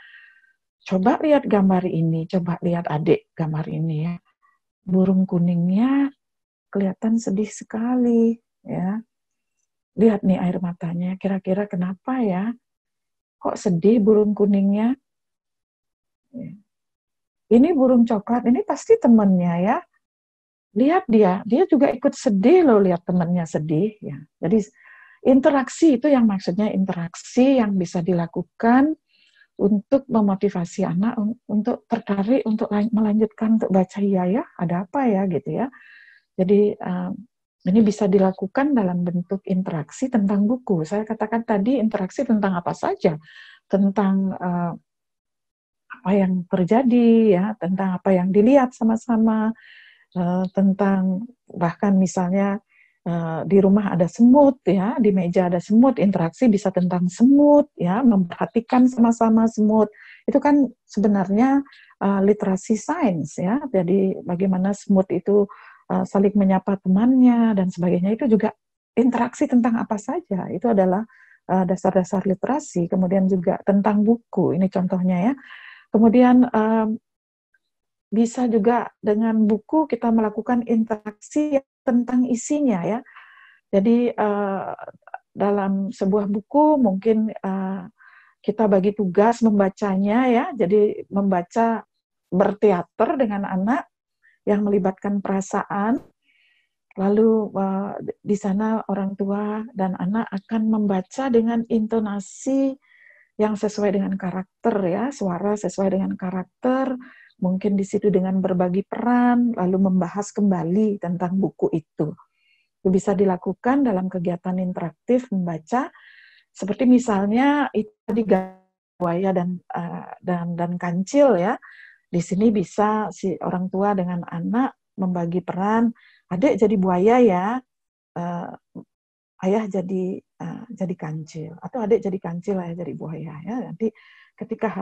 Coba lihat gambar ini, coba lihat adik gambar ini ya. Burung kuningnya kelihatan sedih sekali, ya. Lihat nih air matanya, kira-kira kenapa ya? Kok sedih burung kuningnya? Ini burung coklat, ini pasti temannya ya. Lihat dia juga ikut sedih loh lihat temannya sedih ya. Jadi interaksi itu yang maksudnya interaksi yang bisa dilakukan untuk memotivasi anak untuk tertarik untuk melanjutkan untuk baca ya ada apa ya gitu ya. Jadi ini bisa dilakukan dalam bentuk interaksi tentang buku. Saya katakan tadi interaksi tentang apa saja, tentang apa yang terjadi ya, tentang apa yang dilihat sama-sama, tentang bahkan misalnya di rumah ada semut ya, di meja ada semut, interaksi bisa tentang semut ya, memperhatikan sama-sama semut. Itu kan sebenarnya literasi sains ya. Jadi bagaimana semut itu saling menyapa temannya dan sebagainya, itu juga interaksi tentang apa saja. Itu adalah dasar-dasar literasi. Kemudian juga tentang buku, ini contohnya ya. Kemudian bisa juga dengan buku kita melakukan interaksi tentang isinya ya. Jadi dalam sebuah buku mungkin kita bagi tugas membacanya ya. Jadi membaca berteater dengan anak yang melibatkan perasaan. Lalu di sana orang tua dan anak akan membaca dengan intonasi yang sesuai dengan karakter ya, suara sesuai dengan karakter, mungkin di situ dengan berbagi peran, lalu membahas kembali tentang buku itu. Itu bisa dilakukan dalam kegiatan interaktif membaca, seperti misalnya itu tadi buaya dan kancil ya. Di sini bisa si orang tua dengan anak membagi peran, adik jadi buaya ya, ayah jadi kancil, atau adik jadi kancil, ayah jadi buaya ya. Nanti ketika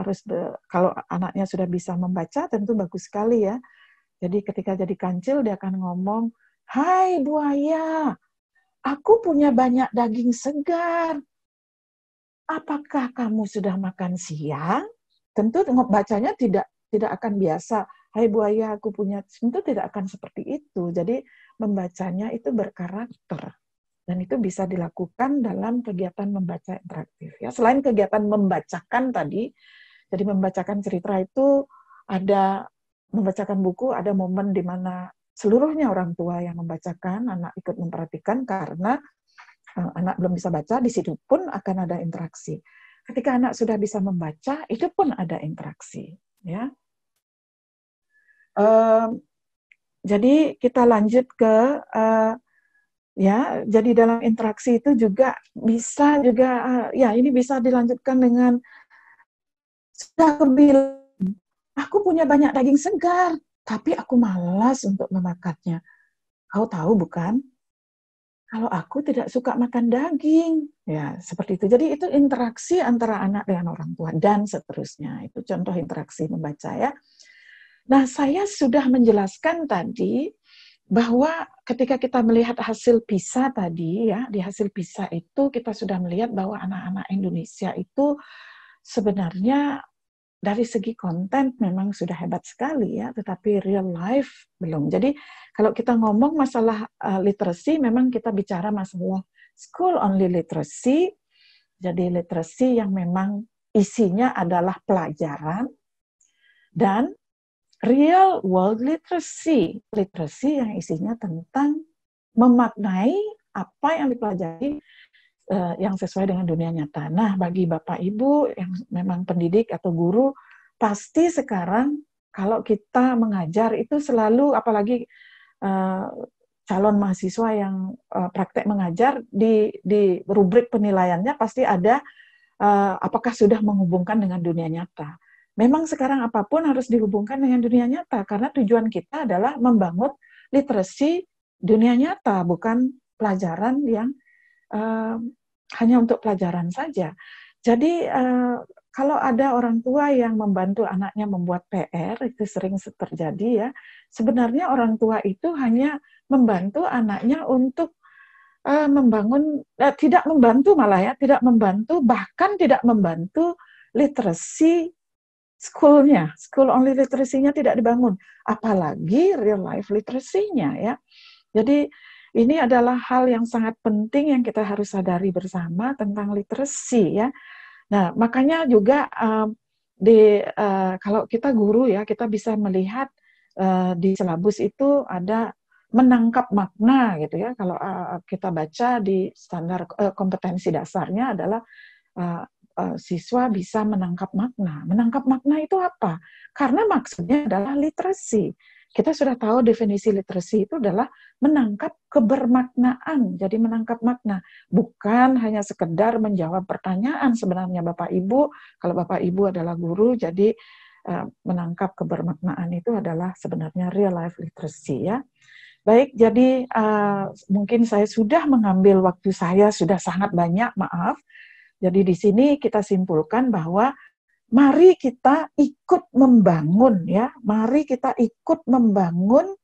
kalau anaknya sudah bisa membaca tentu bagus sekali ya. Jadi ketika jadi kancil dia akan ngomong, "Hai buaya, aku punya banyak daging segar. Apakah kamu sudah makan siang?" Tentu bacanya tidak akan biasa. "Hai buaya, aku punya," tentu tidak akan seperti itu. Jadi membacanya itu berkarakter. Dan itu bisa dilakukan dalam kegiatan membaca interaktif. Ya, selain kegiatan membacakan tadi, jadi membacakan cerita itu ada membacakan buku, ada momen di mana seluruhnya orang tua yang membacakan, anak ikut memperhatikan karena anak belum bisa baca, di situ pun akan ada interaksi. Ketika anak sudah bisa membaca, itu pun ada interaksi. Ya. Jadi kita lanjut ke ya, jadi dalam interaksi itu juga bisa ya ini bisa dilanjutkan dengan sudah aku bilang, aku punya banyak daging segar, tapi aku malas untuk memakannya. Kau tahu bukan? Kalau aku tidak suka makan daging, ya seperti itu. Jadi itu interaksi antara anak dengan orang tua dan seterusnya. Itu contoh interaksi membaca ya. Nah, saya sudah menjelaskan tadi bahwa ketika kita melihat hasil PISA tadi ya, di hasil PISA itu kita sudah melihat bahwa anak-anak Indonesia itu sebenarnya dari segi konten memang sudah hebat sekali ya, tetapi real life belum. Jadi kalau kita ngomong masalah literasi, memang kita bicara masalah school only literacy, jadi literasi yang memang isinya adalah pelajaran, dan real world literacy, literasi yang isinya tentang memaknai apa yang dipelajari yang sesuai dengan dunia nyata. Nah, bagi Bapak Ibu yang memang pendidik atau guru, pasti sekarang kalau kita mengajar itu selalu, apalagi calon mahasiswa yang praktek mengajar di rubrik penilaiannya pasti ada apakah sudah menghubungkan dengan dunia nyata. Memang sekarang apapun harus dihubungkan dengan dunia nyata karena tujuan kita adalah membangun literasi dunia nyata, bukan pelajaran yang hanya untuk pelajaran saja. Jadi kalau ada orang tua yang membantu anaknya membuat PR, itu sering terjadi ya. Sebenarnya orang tua itu hanya membantu anaknya untuk membangun, tidak membantu malah ya, tidak membantu, bahkan tidak membantu literasi school-nya. School only literasinya tidak dibangun. Apalagi real life literasinya ya. Jadi ini adalah hal yang sangat penting yang kita harus sadari bersama tentang literasi ya. Nah, makanya juga kalau kita guru ya, kita bisa melihat di silabus itu ada menangkap makna gitu ya. Kalau kita baca di standar kompetensi dasarnya adalah siswa bisa menangkap makna. Menangkap makna itu apa? Karena maksudnya adalah literasi. Kita sudah tahu definisi literasi itu adalah menangkap kebermaknaan. Jadi menangkap makna. Bukan hanya sekedar menjawab pertanyaan sebenarnya Bapak Ibu. Kalau Bapak Ibu adalah guru, jadi menangkap kebermaknaan itu adalah sebenarnya real life literacy ya. Baik, jadi mungkin saya sudah mengambil waktu saya sudah sangat banyak, maaf. Jadi di sini kita simpulkan bahwa mari kita ikut membangun ya, mari kita ikut membangun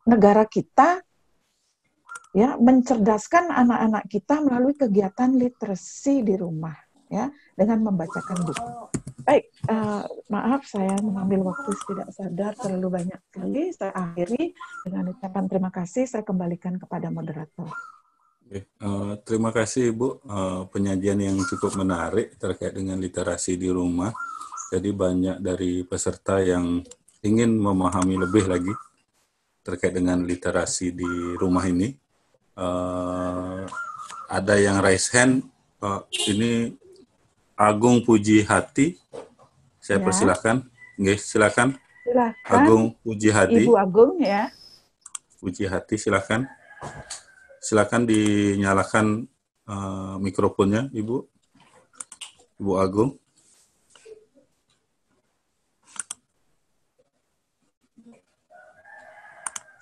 negara kita ya, mencerdaskan anak-anak kita melalui kegiatan literasi di rumah ya, dengan membacakan buku. Baik, maaf saya mengambil waktu tidak sadar terlalu banyak sekali. Saya akhiri dengan ucapan terima kasih. Saya kembalikan kepada moderator. Terima kasih Ibu, penyajian yang cukup menarik terkait dengan literasi di rumah. Jadi banyak dari peserta yang ingin memahami lebih lagi terkait dengan literasi di rumah ini. Ada yang raise hand, ini Agung Puji Hati, saya persilahkan. Silakan. Silakan. Agung Puji Hati. Ibu Agung ya. Puji Hati, silakan. Silakan dinyalakan mikrofonnya, Ibu. Ibu Agung.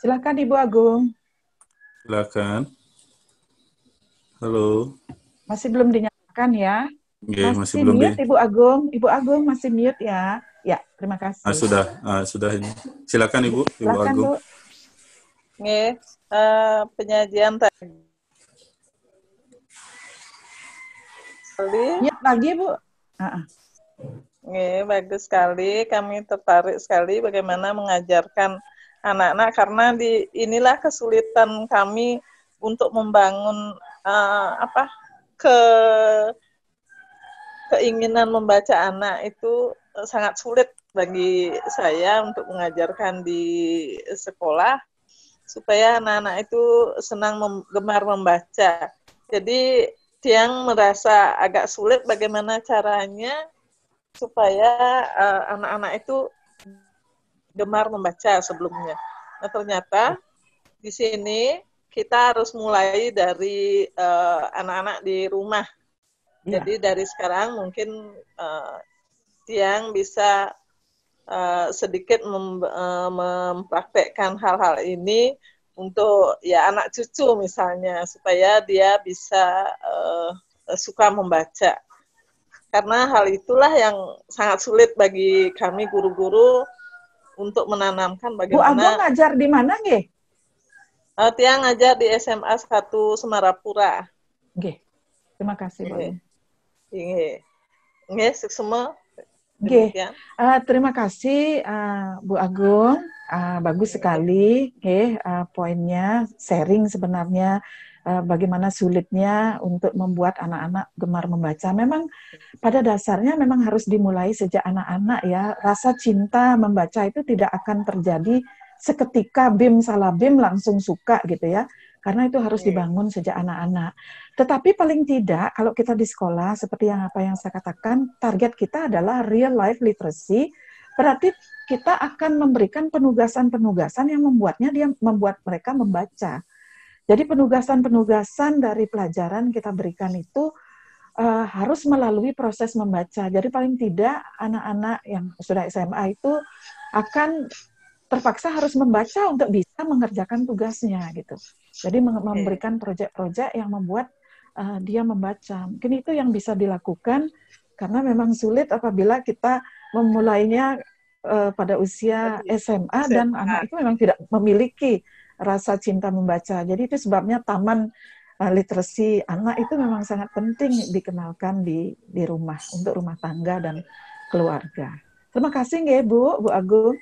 Silakan Ibu Agung. Silakan. Halo. Masih belum dinyalakan ya? Masih belum mute Ibu Agung. Ibu Agung masih mute ya. Ya, terima kasih. Sudah ini. Silakan Ibu. Ibu Agung. Bu. Penyajian tadi. Lagi Bu. Bagus sekali. Kami tertarik sekali bagaimana mengajarkan anak-anak karena inilah kesulitan kami untuk membangun keinginan membaca anak itu sangat sulit bagi saya untuk mengajarkan di sekolah supaya anak-anak itu gemar membaca. Jadi Tiang merasa agak sulit bagaimana caranya supaya anak-anak itu gemar membaca sebelumnya. Nah, ternyata di sini kita harus mulai dari anak-anak di rumah. Ya. Jadi dari sekarang mungkin Tiang bisa sedikit mempraktekkan hal-hal ini untuk ya anak cucu misalnya supaya dia bisa suka membaca. Karena hal itulah yang sangat sulit bagi kami guru-guru untuk menanamkan bagaimana. Bu Agung ngajar di mana nggih? Tiang ngajar di SMA 1 Semarapura. Nggih. Terima kasih, Bu. Nggih, semua. Terima kasih Bu Agung, bagus sekali, poinnya sharing sebenarnya bagaimana sulitnya untuk membuat anak-anak gemar membaca. Memang pada dasarnya memang harus dimulai sejak anak-anak ya. Rasa cinta membaca itu tidak akan terjadi seketika bim salah bim langsung suka gitu ya. Karena itu harus dibangun sejak anak-anak. Tetapi paling tidak kalau kita di sekolah seperti apa yang saya katakan, target kita adalah real life literacy berarti kita akan memberikan penugasan-penugasan yang membuat mereka membaca. Jadi penugasan-penugasan dari pelajaran kita berikan itu harus melalui proses membaca. Jadi paling tidak anak-anak yang sudah SMA itu akan terpaksa harus membaca untuk bisa mengerjakan tugasnya gitu. Jadi memberikan proyek-proyek yang membuat dia membaca. Mungkin itu yang bisa dilakukan karena memang sulit apabila kita memulainya pada usia SMA dan anak itu memang tidak memiliki rasa cinta membaca. Jadi itu sebabnya taman literasi anak itu memang sangat penting dikenalkan di rumah untuk rumah tangga dan keluarga. Terima kasih nggih Bu Agung.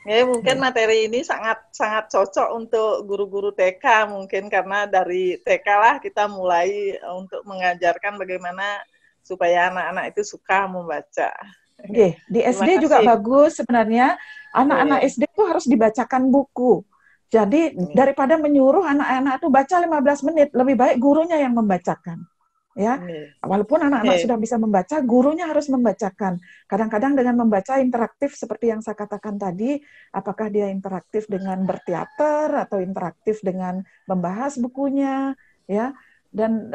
Ya, mungkin materi ini sangat cocok untuk guru-guru TK mungkin karena dari TK lah kita mulai untuk mengajarkan bagaimana supaya anak-anak itu suka membaca. Oke, di SD juga bagus sebenarnya. Anak-anak SD itu harus dibacakan buku. Jadi daripada menyuruh anak-anak itu baca 15 menit, lebih baik gurunya yang membacakan. Ya, walaupun anak-anak sudah bisa membaca, gurunya harus membacakan. Kadang-kadang dengan membaca interaktif seperti yang saya katakan tadi, apakah dia interaktif dengan berteater atau interaktif dengan membahas bukunya, ya. Dan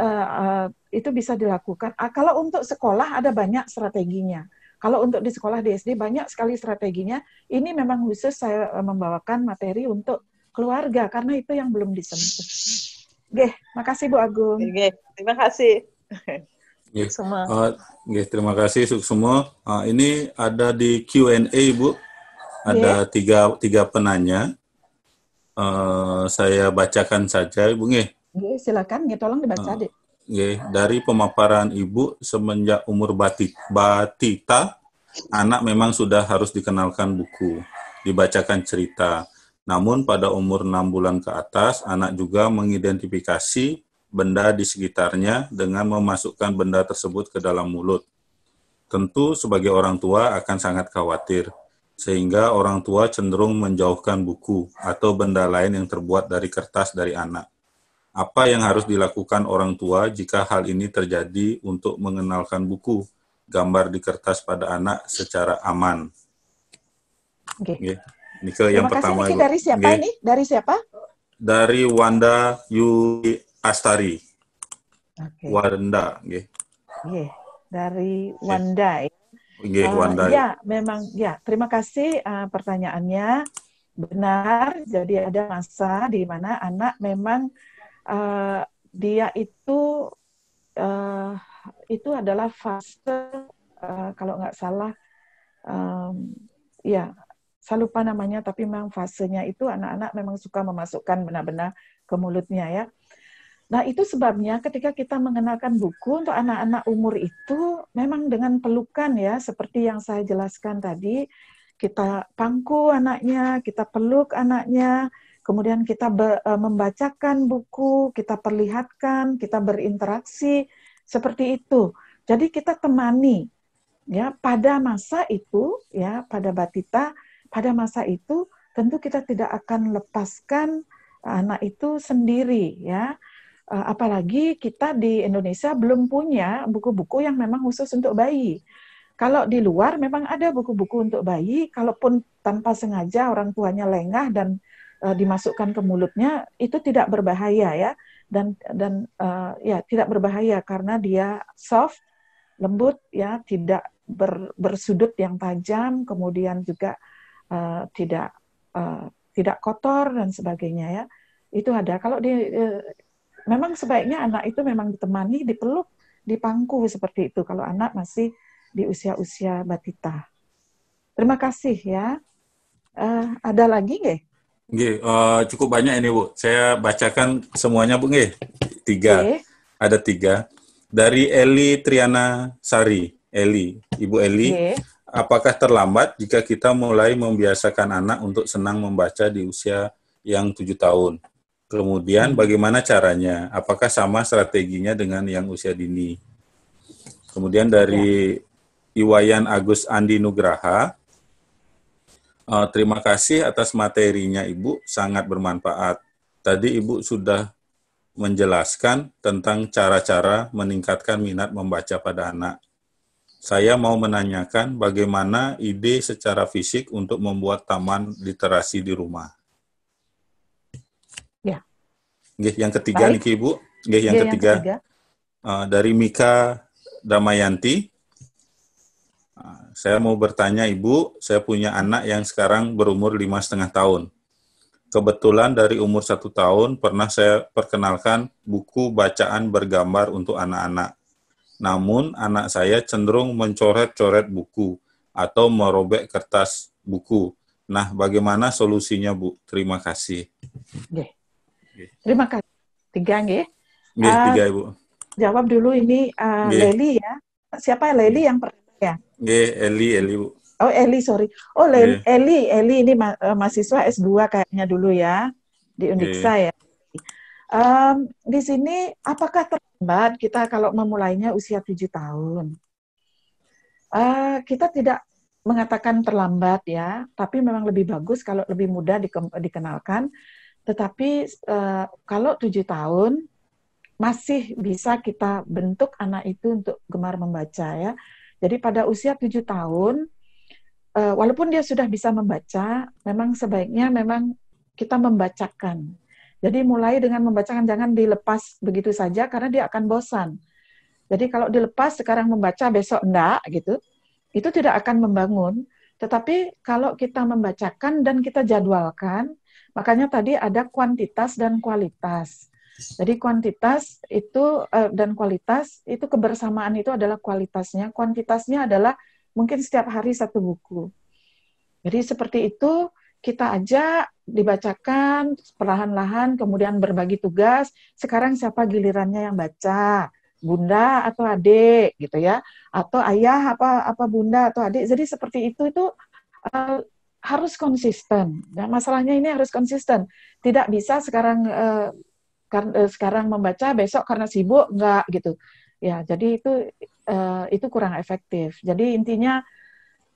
itu bisa dilakukan. Kalau untuk sekolah ada banyak strateginya. Kalau untuk di sekolah di SD banyak sekali strateginya. Ini memang khusus saya membawakan materi untuk keluarga karena itu yang belum disentuh. Oke, makasih Bu Agung. Oke, terima kasih. Terima kasih semua. Ini ada di Q&A Bu. Ada tiga penanya. Saya bacakan saja Ibu nggih. Silakan, tolong dibaca deh. Dari pemaparan Ibu, semenjak umur batita, anak memang sudah harus dikenalkan buku, dibacakan cerita. Namun pada umur 6 bulan ke atas, anak juga mengidentifikasi benda di sekitarnya dengan memasukkan benda tersebut ke dalam mulut. Tentu sebagai orang tua akan sangat khawatir, sehingga orang tua cenderung menjauhkan buku atau benda lain yang terbuat dari kertas dari anak. Apa yang harus dilakukan orang tua jika hal ini terjadi untuk mengenalkan buku, gambar di kertas pada anak secara aman? Ini yang pertama. Ini dari siapa ini? Dari siapa? Dari Wanda Yuli Astari. Wanda. Dari Wanda. Wanda. Ya, memang ya. Terima kasih pertanyaannya. Benar. Jadi ada masa di mana anak memang dia itu adalah fase kalau nggak salah saya lupa namanya, tapi memang fasenya itu anak-anak memang suka memasukkan benda-benda ke mulutnya ya. Nah itu sebabnya ketika kita mengenalkan buku untuk anak-anak umur itu memang dengan pelukan ya, seperti yang saya jelaskan tadi, kita pangku anaknya, kita peluk anaknya, kemudian kita membacakan buku, kita perlihatkan, kita berinteraksi seperti itu. Jadi kita temani ya pada masa itu ya, pada batita. Pada masa itu tentu kita tidak akan lepaskan anak itu sendiri ya. Apalagi kita di Indonesia belum punya buku-buku yang memang khusus untuk bayi. Kalau di luar memang ada buku-buku untuk bayi, kalaupun tanpa sengaja orang tuanya lengah dan dimasukkan ke mulutnya itu tidak berbahaya ya. Dan tidak berbahaya karena dia soft, lembut ya, tidak bersudut yang tajam, kemudian juga tidak kotor dan sebagainya ya. Itu ada. Kalau memang sebaiknya anak itu memang ditemani, dipeluk, dipangku seperti itu kalau anak masih di usia-usia batita. Terima kasih ya. Ada lagi nggih? Nggih, cukup banyak ini Bu. Saya bacakan semuanya Bu nggih. 3. Ada 3. Dari Eli Triana Sari. Ibu Eli. Apakah terlambat jika kita mulai membiasakan anak untuk senang membaca di usia yang 7 tahun? Kemudian bagaimana caranya? Apakah sama strateginya dengan yang usia dini? Kemudian dari Iwayan Agus Andi Nugraha, terima kasih atas materinya Ibu, sangat bermanfaat. Tadi Ibu sudah menjelaskan tentang cara-cara meningkatkan minat membaca pada anak. Saya mau menanyakan bagaimana ide secara fisik untuk membuat taman literasi di rumah. Ya. Nggih, yang ketiga Baik. niki Ibu. Nggih, yang ketiga. Dari Mika Damayanti. Saya mau bertanya Ibu, saya punya anak yang sekarang berumur 5,5 tahun. Kebetulan dari umur 1 tahun pernah saya perkenalkan buku bacaan bergambar untuk anak-anak. Namun anak saya cenderung mencoret-coret buku atau merobek kertas buku. Nah, bagaimana solusinya, Bu? Terima kasih. Oke. Terima kasih. 3 nggih. Nggih, 3 Ibu. Jawab dulu ini Leli ya. Siapa Leli yang pertama ya? Nggih, Eli Bu. Oh, Eli, sorry. Oh, Eli ini mahasiswa S2 kayaknya dulu ya di Undiksa ya. Di sini apakah terlambat kita kalau memulainya usia 7 tahun? Kita tidak mengatakan terlambat ya, tapi memang lebih bagus kalau lebih mudah dikenalkan. Tetapi kalau 7 tahun masih bisa kita bentuk anak itu untuk gemar membaca ya. Jadi pada usia 7 tahun, walaupun dia sudah bisa membaca, memang sebaiknya memang kita membacakan. Jadi mulai dengan membacakan, jangan dilepas begitu saja karena dia akan bosan. Jadi kalau dilepas sekarang membaca, besok enggak gitu, itu tidak akan membangun. Tetapi kalau kita membacakan dan kita jadwalkan, makanya tadi ada kuantitas dan kualitas. Jadi kuantitas itu dan kualitas itu kebersamaan itu adalah kualitasnya, kuantitasnya adalah mungkin setiap hari 1 buku. Jadi seperti itu kita ajak dibacakan perlahan-lahan, kemudian berbagi tugas. Sekarang siapa gilirannya yang baca? Bunda atau adik gitu ya, atau ayah apa bunda atau adik. Jadi seperti itu harus konsisten. Dan masalahnya ini harus konsisten. Tidak bisa sekarang membaca, besok karena sibuk enggak gitu. Ya, jadi itu kurang efektif. Jadi intinya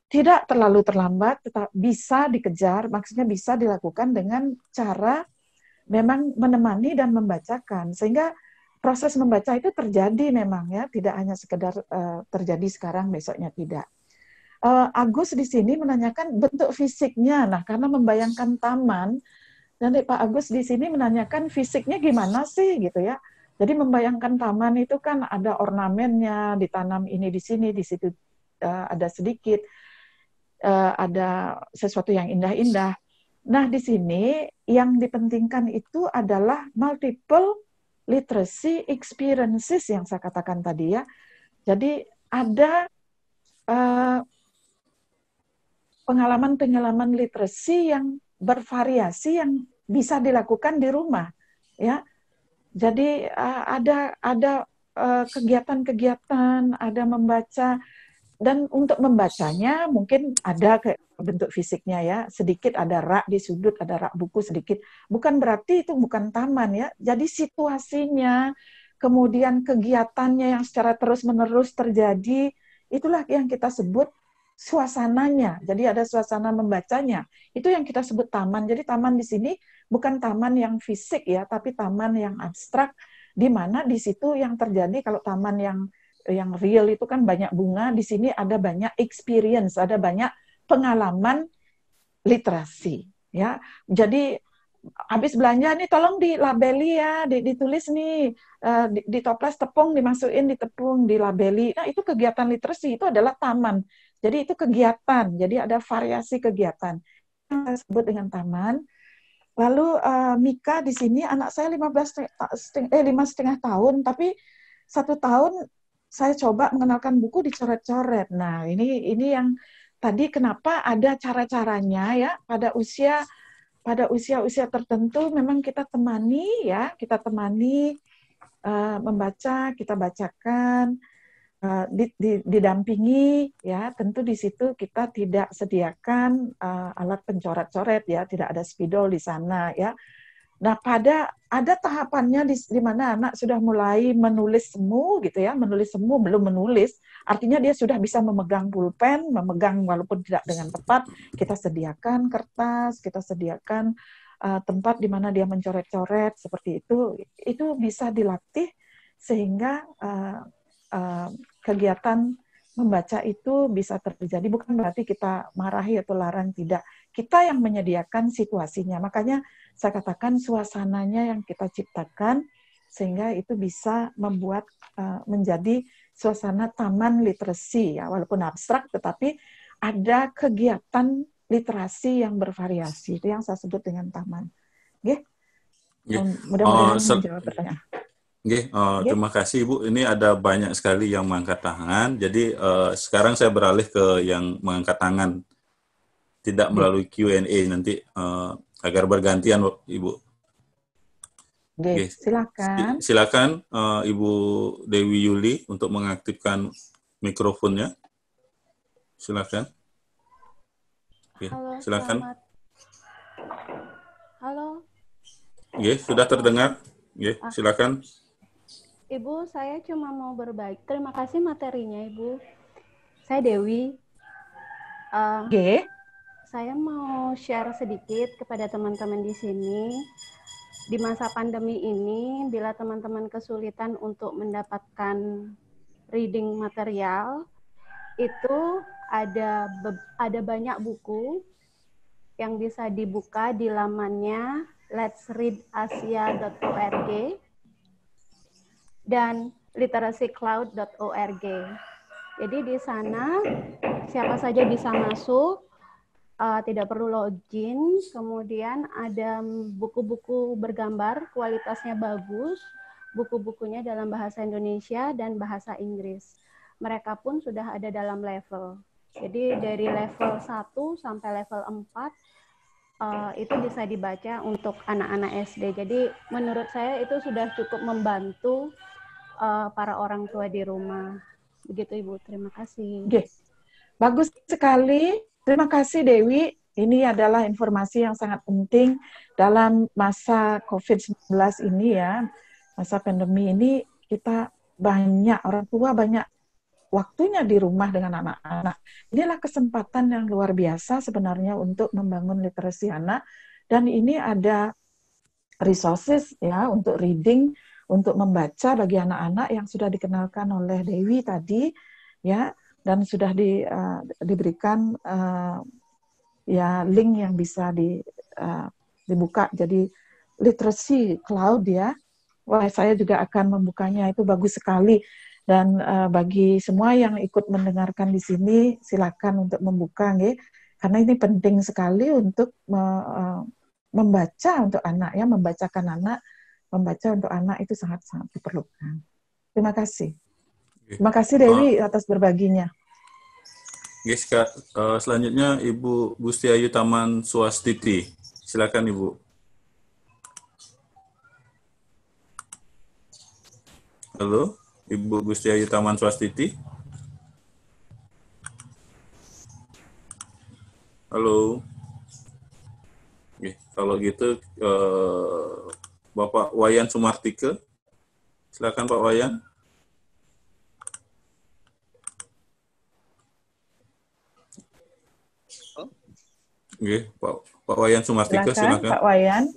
tidak terlalu terlambat, tetap bisa dikejar, maksudnya bisa dilakukan dengan cara memang menemani dan membacakan, sehingga proses membaca itu terjadi memang ya, tidak hanya sekedar terjadi sekarang, besoknya tidak. Agus di sini menanyakan bentuk fisiknya, nah karena membayangkan taman, dan Pak Agus di sini menanyakan fisiknya gimana sih gitu ya. Jadi membayangkan taman itu kan ada ornamennya, ditanam ini di sini, di situ ada sedikit. Ada sesuatu yang indah-indah. Nah, di sini yang dipentingkan itu adalah multiple literacy experiences yang saya katakan tadi ya. Jadi ada pengalaman-pengalaman literasi yang bervariasi yang bisa dilakukan di rumah, ya. Jadi ada kegiatan-kegiatan, ada membaca. Dan untuk membacanya mungkin ada bentuk fisiknya ya, sedikit ada rak di sudut, ada rak buku sedikit. Bukan berarti itu bukan taman ya. Jadi situasinya, kemudian kegiatannya yang secara terus-menerus terjadi, itulah yang kita sebut suasananya. Jadi ada suasana membacanya. Itu yang kita sebut taman. Jadi taman di sini bukan taman yang fisik ya, tapi taman yang abstrak, di mana di situ yang terjadi kalau taman yang real itu kan banyak bunga, di sini ada banyak experience, ada banyak pengalaman literasi ya. Jadi habis belanja nih tolong dilabeli ya, ditulis nih, ditoples tepung, dimasukin di tepung, dilabeli. Nah, itu kegiatan literasi, itu adalah taman. Jadi itu kegiatan, jadi ada variasi kegiatan yang saya sebut dengan taman. Lalu Mika di sini anak saya 5,5 tahun, tapi 1 tahun saya coba mengenalkan buku dicoret-coret. Nah, ini yang tadi kenapa ada cara-caranya ya pada usia tertentu memang kita temani ya, membaca, kita bacakan, didampingi ya. Tentu di situ kita tidak sediakan alat pencoret-coret ya, tidak ada spidol di sana ya. Nah, ada tahapannya di mana anak sudah mulai menulis semu gitu ya, menulis semu belum menulis, artinya dia sudah bisa memegang pulpen, memegang walaupun tidak dengan tepat, kita sediakan kertas, kita sediakan tempat di mana dia mencoret-coret seperti itu bisa dilatih sehingga kegiatan membaca itu bisa terjadi, bukan berarti kita marahi atau larang, tidak. Kita yang menyediakan situasinya. Makanya saya katakan suasananya yang kita ciptakan, sehingga itu bisa membuat menjadi suasana taman literasi, ya, walaupun abstrak, tetapi ada kegiatan literasi yang bervariasi. Itu yang saya sebut dengan taman. Okay? Mudah-mudahan menjawab pertanyaan. Terima kasih Ibu. Ini ada banyak sekali yang mengangkat tangan. Jadi sekarang saya beralih ke yang mengangkat tangan, tidak melalui Q&A nanti agar bergantian Ibu. Silakan. Silakan Ibu Dewi Yuli untuk mengaktifkan mikrofonnya. Silakan. Halo, silakan. Selamat. Halo. Sudah terdengar. Silakan. Ibu, saya cuma mau berbagi. Terima kasih materinya, Ibu. Saya Dewi. Saya mau share sedikit kepada teman-teman di sini. Di masa pandemi ini, bila teman-teman kesulitan untuk mendapatkan reading material, itu ada banyak buku yang bisa dibuka di lamannya letsreadasia.org dan literacycloud.org. Jadi di sana siapa saja bisa masuk, tidak perlu login. Kemudian ada buku-buku bergambar, kualitasnya bagus, buku-bukunya dalam bahasa Indonesia dan bahasa Inggris. Mereka pun sudah ada dalam level. Jadi dari level 1 sampai level 4 itu bisa dibaca untuk anak-anak SD. Jadi menurut saya itu sudah cukup membantu para orang tua di rumah. Begitu Ibu, terima kasih. Bagus sekali. Terima kasih Dewi. Ini adalah informasi yang sangat penting dalam masa COVID-19 ini ya. Masa pandemi ini kita banyak, orang tua banyak waktunya di rumah dengan anak-anak. Inilah kesempatan yang luar biasa sebenarnya untuk membangun literasi anak. Dan ini ada resources ya untuk reading, untuk membaca bagi anak-anak yang sudah dikenalkan oleh Dewi tadi ya, dan sudah diberikan ya link yang bisa dibuka jadi literacy cloud ya. Wah, saya juga akan membukanya, itu bagus sekali. Dan bagi semua yang ikut mendengarkan di sini, silakan untuk membuka, karena ini penting sekali untuk membaca untuk anak ya, membaca untuk anak itu sangat-sangat diperlukan. Terima kasih. Terima kasih Dewi atas berbaginya. Selanjutnya Ibu Gustiayu Taman Swastiti. Silakan Ibu. Halo, Ibu Gustiayu Taman Swastiti. Halo. Kalau gitu Bapak Wayan Sumartike. Silakan Pak Wayan. Pak Wayan Sumartike, silakan. Pak Wayan.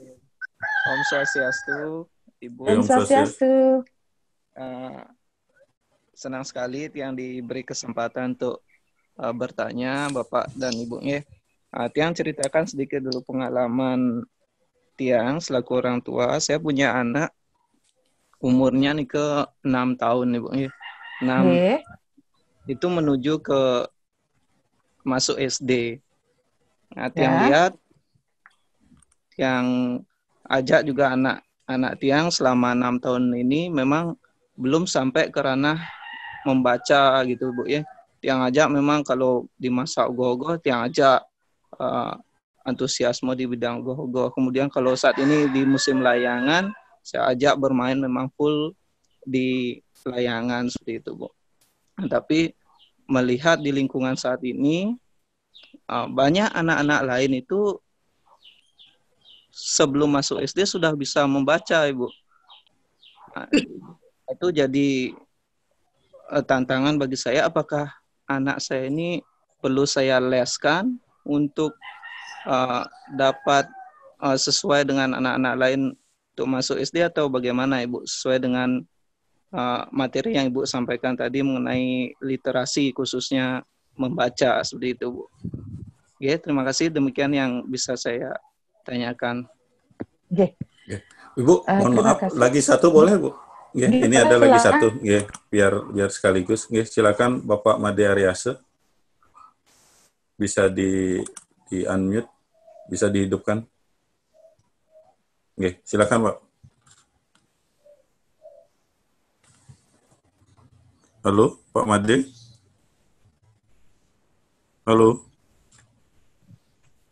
Om Swastiastu, Ibu. Om Swastiastu. Senang sekali yang diberi kesempatan untuk bertanya Bapak dan Ibu. Tiang ceritakan sedikit dulu pengalaman Tiang selaku orang tua. Saya punya anak umurnya nih ke 6 tahun Ibu. 6 itu menuju ke masuk SD. Tiang lihat, yang ajak juga anak Tiang selama 6 tahun ini memang belum sampai ke ranah membaca gitu Bu ya. Tiang ajak memang kalau di masa ogoh-ogoh Tiang ajak antusiasme di bidang ogoh-ogoh. Kemudian kalau saat ini di musim layangan, saya ajak bermain memang full di layangan seperti itu Bu. Tapi melihat di lingkungan saat ini banyak anak-anak lain itu sebelum masuk SD sudah bisa membaca Ibu. Itu jadi tantangan bagi saya, apakah anak saya ini perlu saya leskan untuk dapat sesuai dengan anak-anak lain untuk masuk SD atau bagaimana Ibu, sesuai dengan materi yang Ibu sampaikan tadi mengenai literasi, khususnya membaca, seperti itu, Bu. Oke, terima kasih. Demikian yang bisa saya tanyakan. Oke. Ibu, mohon maaf, kasih. lagi satu boleh, Bu? Ini ada lagi satu, biar sekaligus. Silakan Bapak Made Aryase. Bisa di unmute, bisa dihidupkan. Silakan, Pak. Halo, Pak Made. Halo.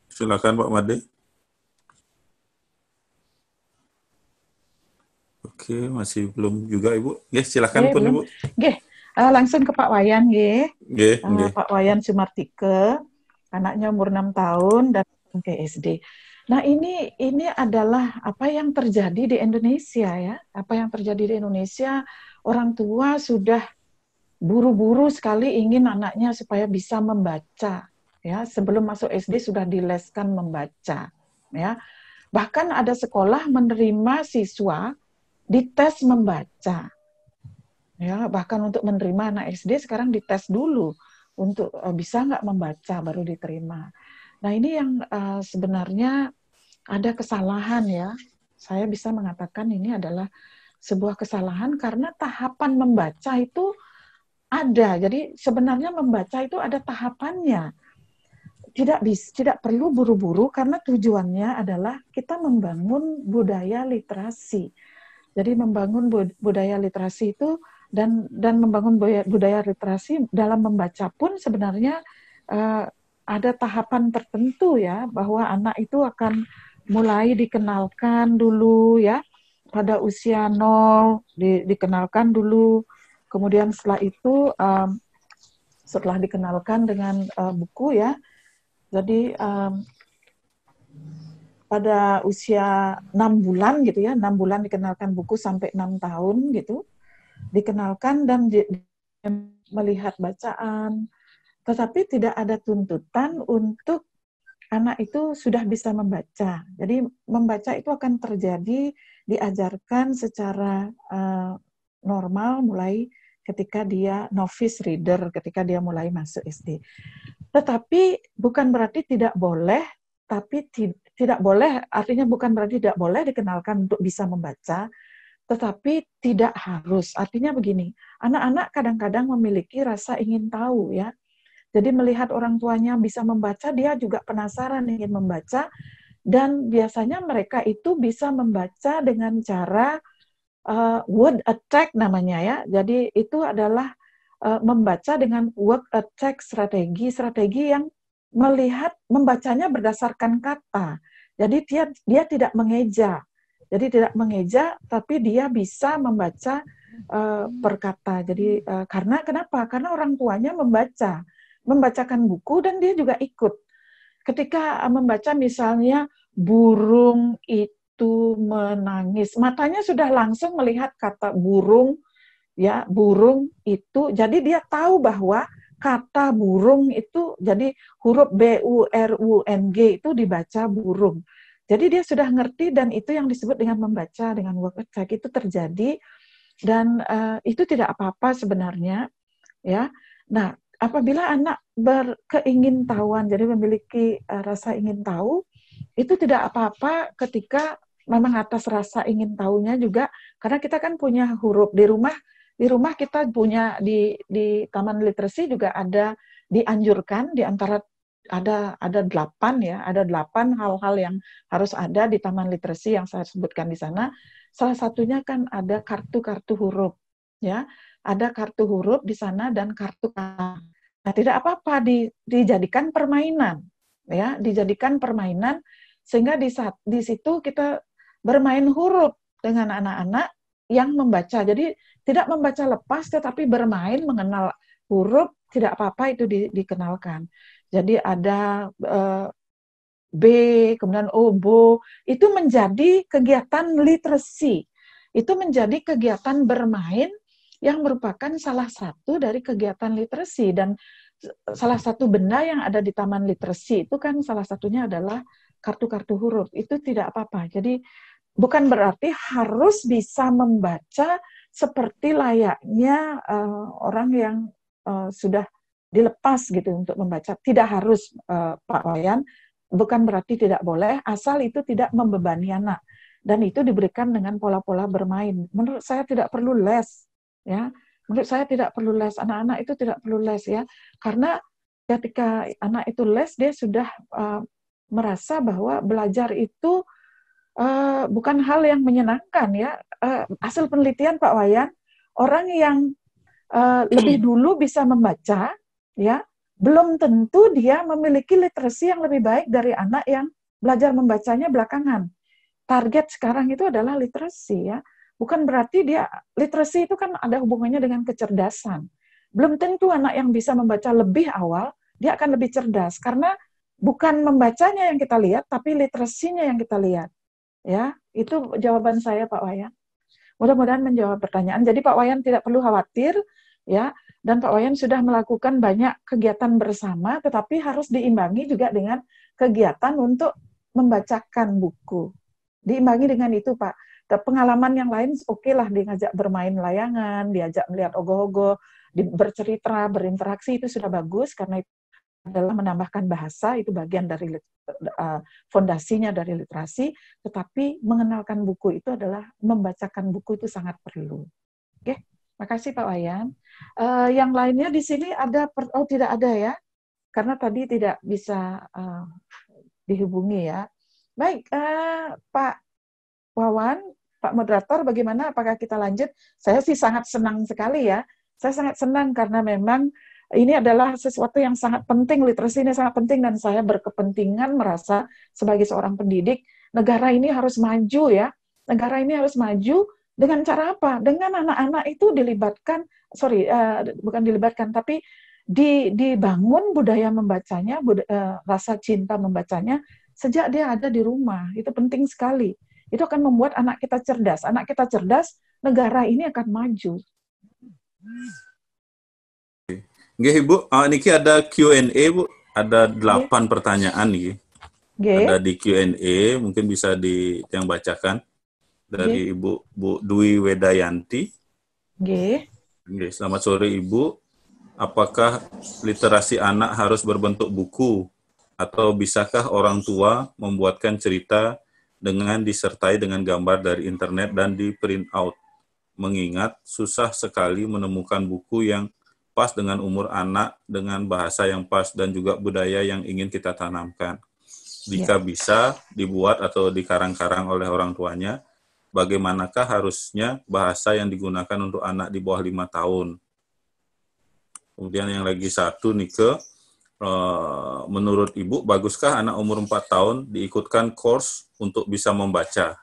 Silakan, Pak Made. Oke, masih belum juga, Ibu. Silakan pun, Ibu. Langsung ke Pak Wayan, Pak Wayan Sumartike, anaknya umur 6 tahun dan ke SD. Nah, ini adalah apa yang terjadi di Indonesia, ya. Apa yang terjadi di Indonesia, orang tua sudah buru-buru sekali ingin anaknya supaya bisa membaca, ya. Sebelum masuk SD sudah dileskan membaca, ya. Bahkan ada sekolah menerima siswa dites membaca, ya. Bahkan untuk menerima anak SD sekarang dites dulu untuk bisa nggak membaca baru diterima. Nah, ini yang sebenarnya ada kesalahan, ya. Saya bisa mengatakan ini adalah sebuah kesalahan karena tahapan membaca itu ada. Jadi sebenarnya membaca itu ada tahapannya. Tidak perlu buru-buru karena tujuannya adalah kita membangun budaya literasi. Jadi membangun budaya literasi itu dan membangun budaya literasi dalam membaca pun sebenarnya ada tahapan tertentu, ya, bahwa anak itu akan mulai dikenalkan dulu, ya, pada usia 0 dikenalkan dulu. Kemudian setelah itu setelah dikenalkan dengan buku, ya, jadi pada usia 6 bulan gitu, ya, 6 bulan dikenalkan buku sampai 6 tahun gitu, dikenalkan dan melihat bacaan, tetapi tidak ada tuntutan untuk anak itu sudah bisa membaca. Jadi membaca itu akan terjadi, diajarkan secara normal mulai ketika dia novice reader, ketika dia mulai masuk SD. Tetapi bukan berarti tidak boleh, tapi tidak boleh, artinya bukan berarti tidak boleh dikenalkan untuk bisa membaca, tetapi tidak harus. Artinya begini, anak-anak kadang-kadang memiliki rasa ingin tahu, ya. Jadi melihat orang tuanya bisa membaca, dia juga penasaran ingin membaca, dan biasanya mereka itu bisa membaca dengan cara word attack namanya, ya. Jadi itu adalah membaca dengan word attack strategi yang melihat membacanya berdasarkan kata. Jadi dia tidak mengeja. Jadi tidak mengeja, tapi dia bisa membaca per kata. Jadi karena kenapa? Karena orang tuanya membacakan buku dan dia juga ikut. Ketika membaca misalnya burung itu menangis, matanya sudah langsung melihat kata burung, ya, burung itu. Jadi dia tahu bahwa kata burung itu, jadi huruf B-U-R-U-N-G itu dibaca burung. Jadi dia sudah ngerti, dan itu yang disebut dengan membaca dengan word attack itu terjadi, dan itu tidak apa-apa sebenarnya, ya. Nah, apabila anak berkeingintahuan, jadi memiliki rasa ingin tahu, itu tidak apa-apa ketika memang atas rasa ingin tahunya juga, karena kita kan punya huruf di rumah. Di rumah kita punya di Taman Literasi juga ada dianjurkan di antara ada 8, ya, ada 8 hal-hal yang harus ada di Taman Literasi yang saya sebutkan di sana. Salah satunya kan ada kartu-kartu huruf, ya. Ada kartu huruf di sana dan kartu kata. Nah, tidak apa-apa dijadikan permainan, ya, dijadikan permainan sehingga di situ kita bermain huruf dengan anak-anak yang membaca. Jadi tidak membaca lepas, tetapi bermain mengenal huruf, tidak apa-apa itu dikenalkan. Jadi ada B, kemudian O, Bo, itu menjadi kegiatan literasi. Itu menjadi kegiatan bermain yang merupakan salah satu dari kegiatan literasi. Dan salah satu benda yang ada di Taman Literasi itu kan salah satunya adalah kartu-kartu huruf. Itu tidak apa-apa. Jadi bukan berarti harus bisa membaca seperti layaknya orang yang sudah dilepas gitu untuk membaca. Tidak harus, Pak Wayan, bukan berarti tidak boleh, asal itu tidak membebani anak. Dan itu diberikan dengan pola-pola bermain. Menurut saya tidak perlu les, ya. Menurut saya tidak perlu les. Anak-anak itu tidak perlu les, ya. Karena ketika anak itu les, dia sudah merasa bahwa belajar itu bukan hal yang menyenangkan, ya. Hasil penelitian Pak Wayan, orang yang lebih dulu bisa membaca, ya, belum tentu dia memiliki literasi yang lebih baik dari anak yang belajar membacanya belakangan. Target sekarang itu adalah literasi, ya. Bukan berarti dia, literasi itu kan ada hubungannya dengan kecerdasan. Belum tentu anak yang bisa membaca lebih awal, dia akan lebih cerdas. Karena bukan membacanya yang kita lihat, tapi literasinya yang kita lihat. Ya, itu jawaban saya, Pak Wayan. Mudah-mudahan menjawab pertanyaan. Jadi Pak Wayan tidak perlu khawatir, ya. Dan Pak Wayan sudah melakukan banyak kegiatan bersama, tetapi harus diimbangi juga dengan kegiatan untuk membacakan buku. Diimbangi dengan itu, Pak. Pengalaman yang lain oke lah, diajak bermain layangan, diajak melihat ogoh-ogoh, bercerita, berinteraksi, itu sudah bagus karena itu adalah menambahkan bahasa, itu bagian dari fondasinya dari literasi, tetapi mengenalkan buku itu adalah membacakan buku itu sangat perlu. Oke, makasih Pak Wayan. Yang lainnya di sini ada, tidak ada ya, karena tadi tidak bisa dihubungi ya. Baik, Pak Wawan, Pak Moderator, bagaimana? Apakah kita lanjut? Saya sih sangat senang sekali ya. Saya sangat senang karena memang ini adalah sesuatu yang sangat penting, literasi ini sangat penting, dan saya berkepentingan merasa sebagai seorang pendidik, negara ini harus maju ya. Negara ini harus maju dengan cara apa? Dengan anak-anak itu dilibatkan, bukan dilibatkan, tapi dibangun budaya membacanya, rasa cinta membacanya, sejak dia ada di rumah. Itu penting sekali. Itu akan membuat anak kita cerdas. Anak kita cerdas, negara ini akan maju. Nggih, Ibu. Niki ada Q&A, Bu. Ada 8 pertanyaan nih. Ada di Q&A, mungkin bisa yang bacakan. Dari Ibu Dwi Wedayanti. Nggih, selamat sore, Ibu. Apakah literasi anak harus berbentuk buku? Atau bisakah orang tua membuatkan cerita dengan disertai dengan gambar dari internet dan di print out? Mengingat susah sekali menemukan buku yang pas dengan umur anak, dengan bahasa yang pas, dan juga budaya yang ingin kita tanamkan. Jika bisa dibuat atau dikarang-karang oleh orang tuanya, bagaimanakah harusnya bahasa yang digunakan untuk anak di bawah 5 tahun? Kemudian yang lagi satu, Nike, menurut Ibu, baguskah anak umur 4 tahun diikutkan course untuk bisa membaca?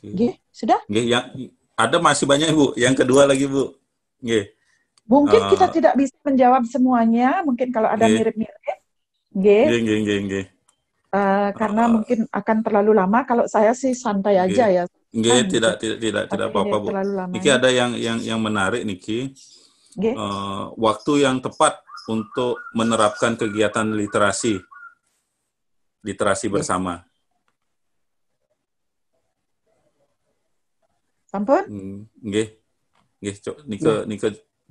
Oke. Sudah? Ada masih banyak, Bu. Yang kedua lagi, Bu. Mungkin kita tidak bisa menjawab semuanya, mungkin kalau ada mirip-mirip. Karena mungkin akan terlalu lama. Kalau saya sih santai aja ya. Tidak apa-apa, Bu. Niki ada yang menarik, Niki. Waktu yang tepat untuk menerapkan kegiatan literasi bersama. Sampun? Nike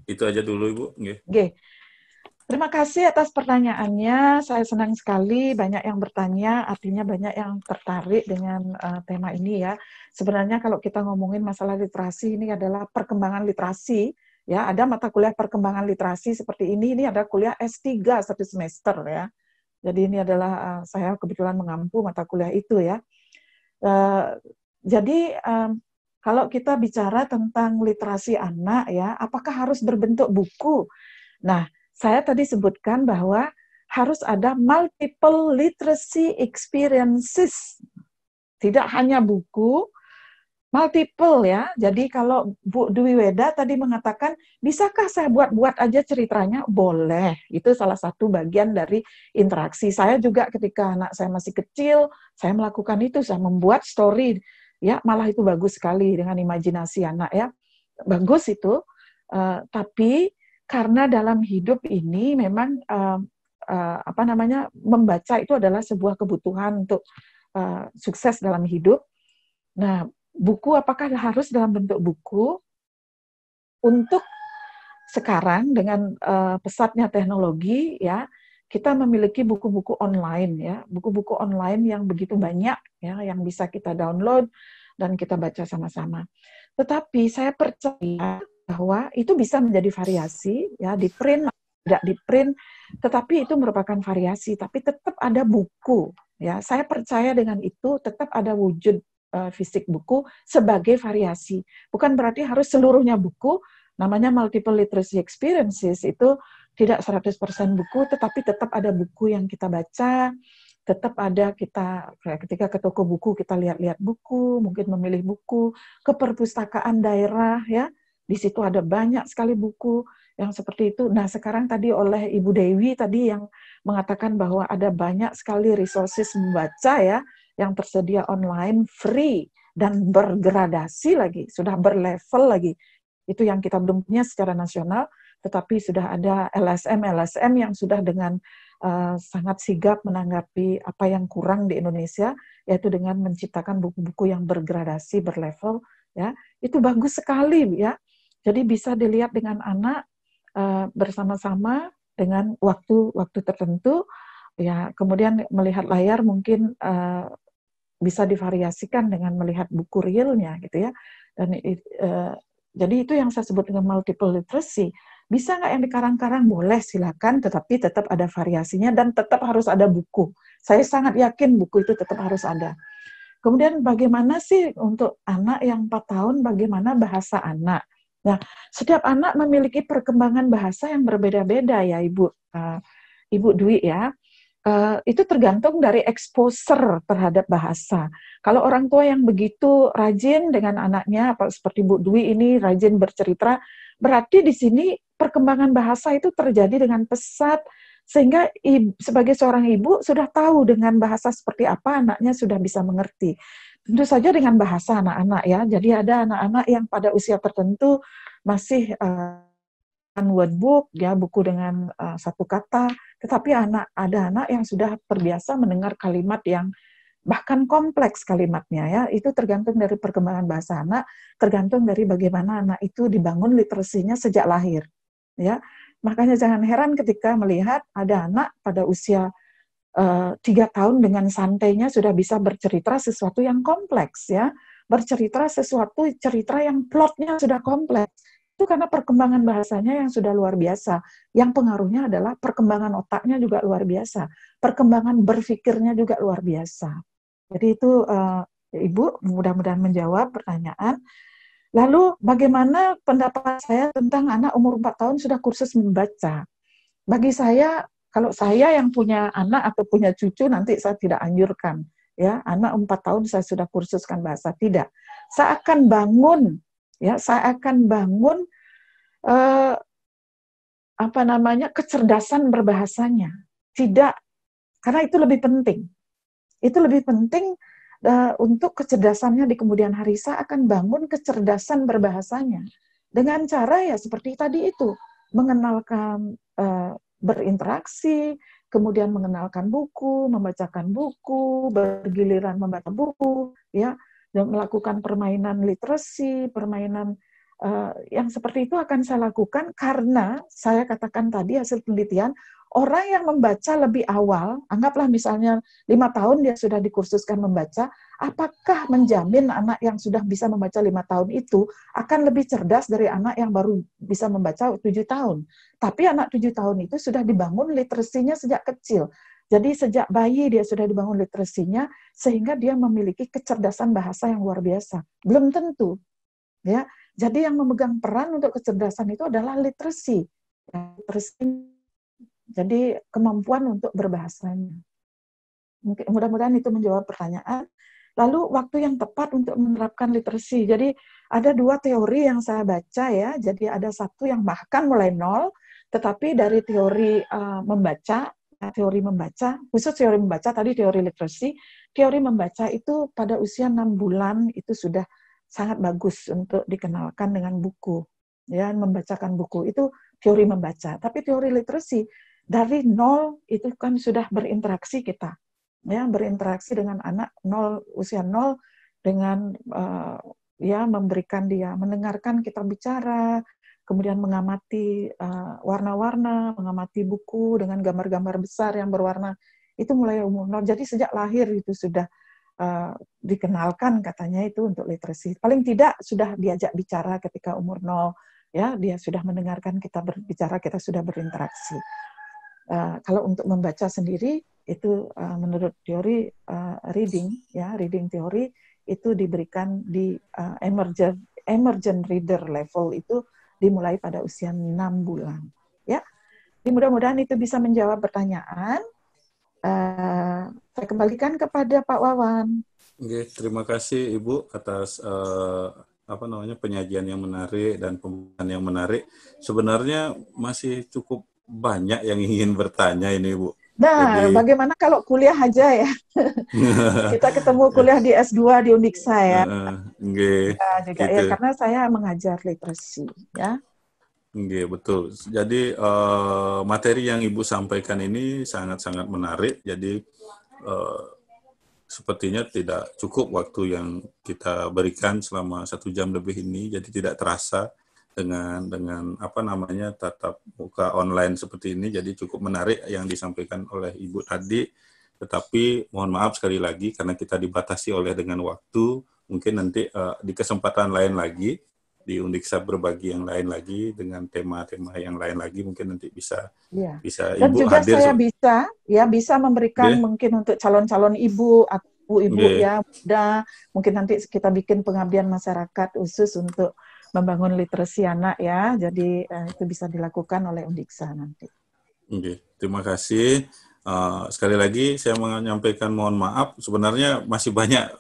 itu aja dulu, Ibu. Terima kasih atas pertanyaannya. Saya senang sekali banyak yang bertanya, artinya banyak yang tertarik dengan tema ini ya. Sebenarnya kalau kita ngomongin masalah literasi, ini adalah perkembangan literasi. Ya, ada mata kuliah perkembangan literasi seperti ini ada kuliah S3 1 semester ya. Jadi ini adalah saya kebetulan mengampu mata kuliah itu ya. Jadi kalau kita bicara tentang literasi anak ya, apakah harus berbentuk buku? Nah, saya tadi sebutkan bahwa harus ada multiple literacy experiences. Tidak hanya buku, multiple ya. Jadi kalau Bu Dwi Weda tadi mengatakan, bisakah saya buat-buat aja ceritanya? Boleh. Itu salah satu bagian dari interaksi. Saya juga ketika anak saya masih kecil, saya melakukan itu, saya membuat story. Ya, malah itu bagus sekali dengan imajinasi anak ya. Bagus itu. Tapi karena dalam hidup ini memang membaca itu adalah sebuah kebutuhan untuk sukses dalam hidup. Nah, buku apakah harus dalam bentuk buku? Untuk sekarang dengan pesatnya teknologi, ya, kita memiliki buku-buku online, ya, buku-buku online yang begitu banyak, ya, yang bisa kita download dan kita baca sama-sama. Tetapi saya percaya bahwa itu bisa menjadi variasi, ya, di print, tidak di print, tetapi itu merupakan variasi. Tapi tetap ada buku, ya. Saya percaya dengan itu tetap ada wujud fisik buku sebagai variasi. Bukan berarti harus seluruhnya buku. Namanya multiple literacy experiences, itu tidak 100% buku, tetapi tetap ada buku yang kita baca, tetap ada kita ketika ke toko buku kita lihat-lihat buku, mungkin memilih buku, ke perpustakaan daerah, ya, di situ ada banyak sekali buku yang seperti itu. Nah, sekarang tadi oleh Ibu Dewi tadi yang mengatakan bahwa ada banyak sekali resources membaca, ya, yang tersedia online, free, dan bergradasi lagi, sudah berlevel lagi. Itu yang kita belum punya secara nasional, tetapi sudah ada LSM yang sudah dengan sangat sigap menanggapi apa yang kurang di Indonesia, yaitu dengan menciptakan buku-buku yang bergradasi, berlevel, ya. Itu bagus sekali, ya. Jadi bisa dilihat dengan anak bersama-sama dengan waktu tertentu, ya. Kemudian melihat layar mungkin bisa divariasikan dengan melihat buku realnya, gitu, ya. Dan jadi itu yang saya sebut dengan multiple literacy. Bisa nggak yang dikarang-karang? Boleh, silakan, tetapi tetap ada variasinya dan tetap harus ada buku. Saya sangat yakin buku itu tetap harus ada. Kemudian bagaimana sih untuk anak yang 4 tahun, bagaimana bahasa anak? Nah, setiap anak memiliki perkembangan bahasa yang berbeda-beda, ya, Ibu Dwi, ya. Itu tergantung dari exposure terhadap bahasa. Kalau orang tua yang begitu rajin dengan anaknya, seperti Bu Dwi ini rajin bercerita, berarti di sini perkembangan bahasa itu terjadi dengan pesat, sehingga sebagai seorang ibu sudah tahu dengan bahasa seperti apa anaknya sudah bisa mengerti. Tentu saja dengan bahasa anak-anak, ya. Jadi ada anak-anak yang pada usia tertentu masih word book, ya, buku dengan satu kata, tetapi ada anak yang sudah terbiasa mendengar kalimat yang bahkan kompleks kalimatnya, ya. Itu tergantung dari perkembangan bahasa anak, tergantung dari bagaimana anak itu dibangun literasinya sejak lahir, ya. Makanya jangan heran ketika melihat ada anak pada usia 3 tahun dengan santainya sudah bisa bercerita sesuatu yang kompleks, ya. Bercerita sesuatu cerita yang plotnya sudah kompleks. Itu karena perkembangan bahasanya yang sudah luar biasa. Yang pengaruhnya adalah perkembangan otaknya juga luar biasa. Perkembangan berpikirnya juga luar biasa. Jadi itu, Ibu, mudah-mudahan menjawab pertanyaan. Lalu bagaimana pendapat saya tentang anak umur 4 tahun sudah kursus membaca? Bagi saya, kalau saya yang punya anak atau punya cucu, nanti saya tidak anjurkan, ya, anak 4 tahun saya sudah kursuskan bahasa, tidak. Saya akan bangun, ya, saya akan bangun kecerdasan berbahasanya. Tidak, karena itu lebih penting. Itu lebih penting untuk kecerdasannya di kemudian hari. Saya akan bangun kecerdasan berbahasanya dengan cara, ya, seperti tadi itu, mengenalkan berinteraksi, kemudian mengenalkan buku, membacakan buku, bergiliran membaca buku, ya, dan melakukan permainan literasi, permainan yang seperti itu akan saya lakukan karena saya katakan tadi hasil penelitian, orang yang membaca lebih awal, anggaplah misalnya 5 tahun dia sudah dikursuskan membaca, apakah menjamin anak yang sudah bisa membaca 5 tahun itu akan lebih cerdas dari anak yang baru bisa membaca 7 tahun? Tapi anak 7 tahun itu sudah dibangun literasinya sejak kecil. Jadi sejak bayi dia sudah dibangun literasinya sehingga dia memiliki kecerdasan bahasa yang luar biasa. Belum tentu, ya. Jadi yang memegang peran untuk kecerdasan itu adalah literasi. Jadi kemampuan untuk berbahasanya. Mudah-mudahan itu menjawab pertanyaan. Lalu waktu yang tepat untuk menerapkan literasi. Jadi ada 2 teori yang saya baca, ya. Jadi ada satu yang bahkan mulai 0, tetapi dari teori membaca, khusus teori membaca, tadi teori teori membaca itu pada usia 6 bulan itu sudah sangat bagus untuk dikenalkan dengan buku, ya, membacakan buku itu teori membaca. Tapi teori literasi dari nol itu kan sudah berinteraksi kita, ya, berinteraksi dengan anak usia nol dengan ya memberikan dia, mendengarkan kita bicara, kemudian mengamati warna-warna, mengamati buku dengan gambar-gambar besar yang berwarna, itu mulai umur nol. Jadi sejak lahir itu sudah dikenalkan katanya itu untuk literasi. Paling tidak sudah diajak bicara ketika umur nol, ya, dia sudah mendengarkan kita berbicara, kita sudah berinteraksi. Kalau untuk membaca sendiri itu menurut teori reading, ya, reading teori itu diberikan di emergent reader level, itu dimulai pada usia 6 bulan. Ya, jadi mudah-mudahan itu bisa menjawab pertanyaan. Saya kembalikan kepada Pak Wawan. Oke, terima kasih Ibu atas penyajian yang menarik dan pembahasan yang menarik. Sebenarnya masih cukup banyak yang ingin bertanya ini, Bu. Nah, jadi, bagaimana kalau kuliah aja ya? Kita ketemu kuliah di S2 di Undiksa ya. Juga gitu. Ya, karena saya mengajar literasi, ya. Betul. Jadi materi yang Ibu sampaikan ini sangat-sangat menarik. Jadi sepertinya tidak cukup waktu yang kita berikan selama 1 jam lebih ini. Jadi tidak terasa dengan tatap muka online seperti ini. Jadi cukup menarik yang disampaikan oleh Ibu tadi. Tetapi mohon maaf sekali lagi karena kita dibatasi oleh dengan waktu. Mungkin nanti di kesempatan lain lagi, di Undiksa berbagi yang lain lagi dengan tema-tema yang lain lagi, mungkin nanti bisa dan Ibu juga hadir. Saya bisa memberikan mungkin untuk calon-calon ibu ya muda, mungkin nanti kita bikin pengabdian masyarakat khusus untuk membangun literasi anak, ya. Jadi itu bisa dilakukan oleh Undiksa nanti. Terima kasih. Sekali lagi saya menyampaikan mohon maaf, sebenarnya masih banyak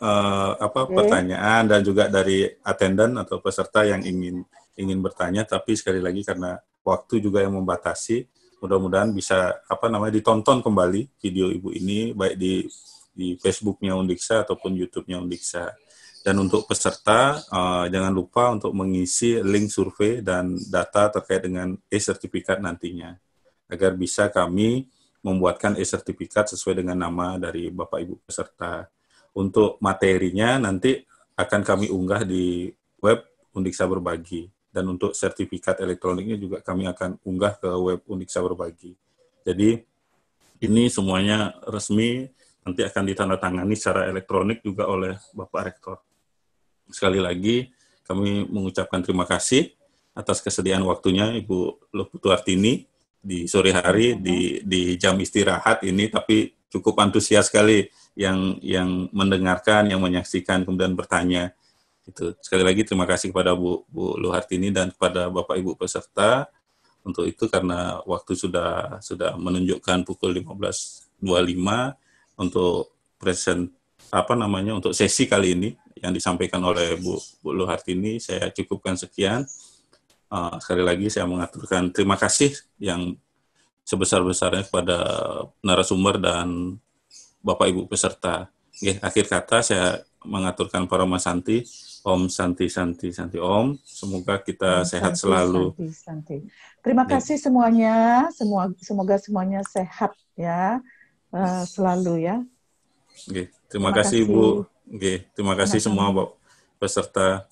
pertanyaan dan juga dari attendant atau peserta yang ingin bertanya, tapi sekali lagi karena waktu juga yang membatasi, mudah-mudahan bisa ditonton kembali video Ibu ini baik di Facebook-nya Undiksa ataupun YouTube-nya Undiksa. Dan untuk peserta, jangan lupa untuk mengisi link survei dan data terkait dengan e-sertifikat nantinya, agar bisa kami membuatkan e-sertifikat sesuai dengan nama dari Bapak Ibu peserta. Untuk materinya nanti akan kami unggah di web Undiksa Berbagi. Dan untuk sertifikat elektroniknya juga kami akan unggah ke web Undiksa Berbagi. Jadi ini semuanya resmi, nanti akan ditandatangani secara elektronik juga oleh Bapak Rektor. Sekali lagi, kami mengucapkan terima kasih atas kesediaan waktunya Ibu Luputuartini di sore hari, di jam istirahat ini, tapi cukup antusias sekali yang mendengarkan, yang menyaksikan, kemudian bertanya. Itu. Sekali lagi terima kasih kepada Bu Luhartini dan kepada Bapak Ibu peserta. Untuk itu karena waktu sudah menunjukkan pukul 15.25 untuk untuk sesi kali ini yang disampaikan oleh Bu Luhartini, saya cukupkan sekian. Sekali lagi saya mengaturkan terima kasih yang sebesar-besarnya kepada narasumber dan Bapak Ibu peserta. Akhir kata saya mengaturkan para Santi, Om Santi Santi Santi Om. Semoga kita sehat selalu. Santi. Terima kasih semuanya. Semoga semuanya sehat ya selalu ya. Terima kasih Ibu. Terima kasih semua peserta.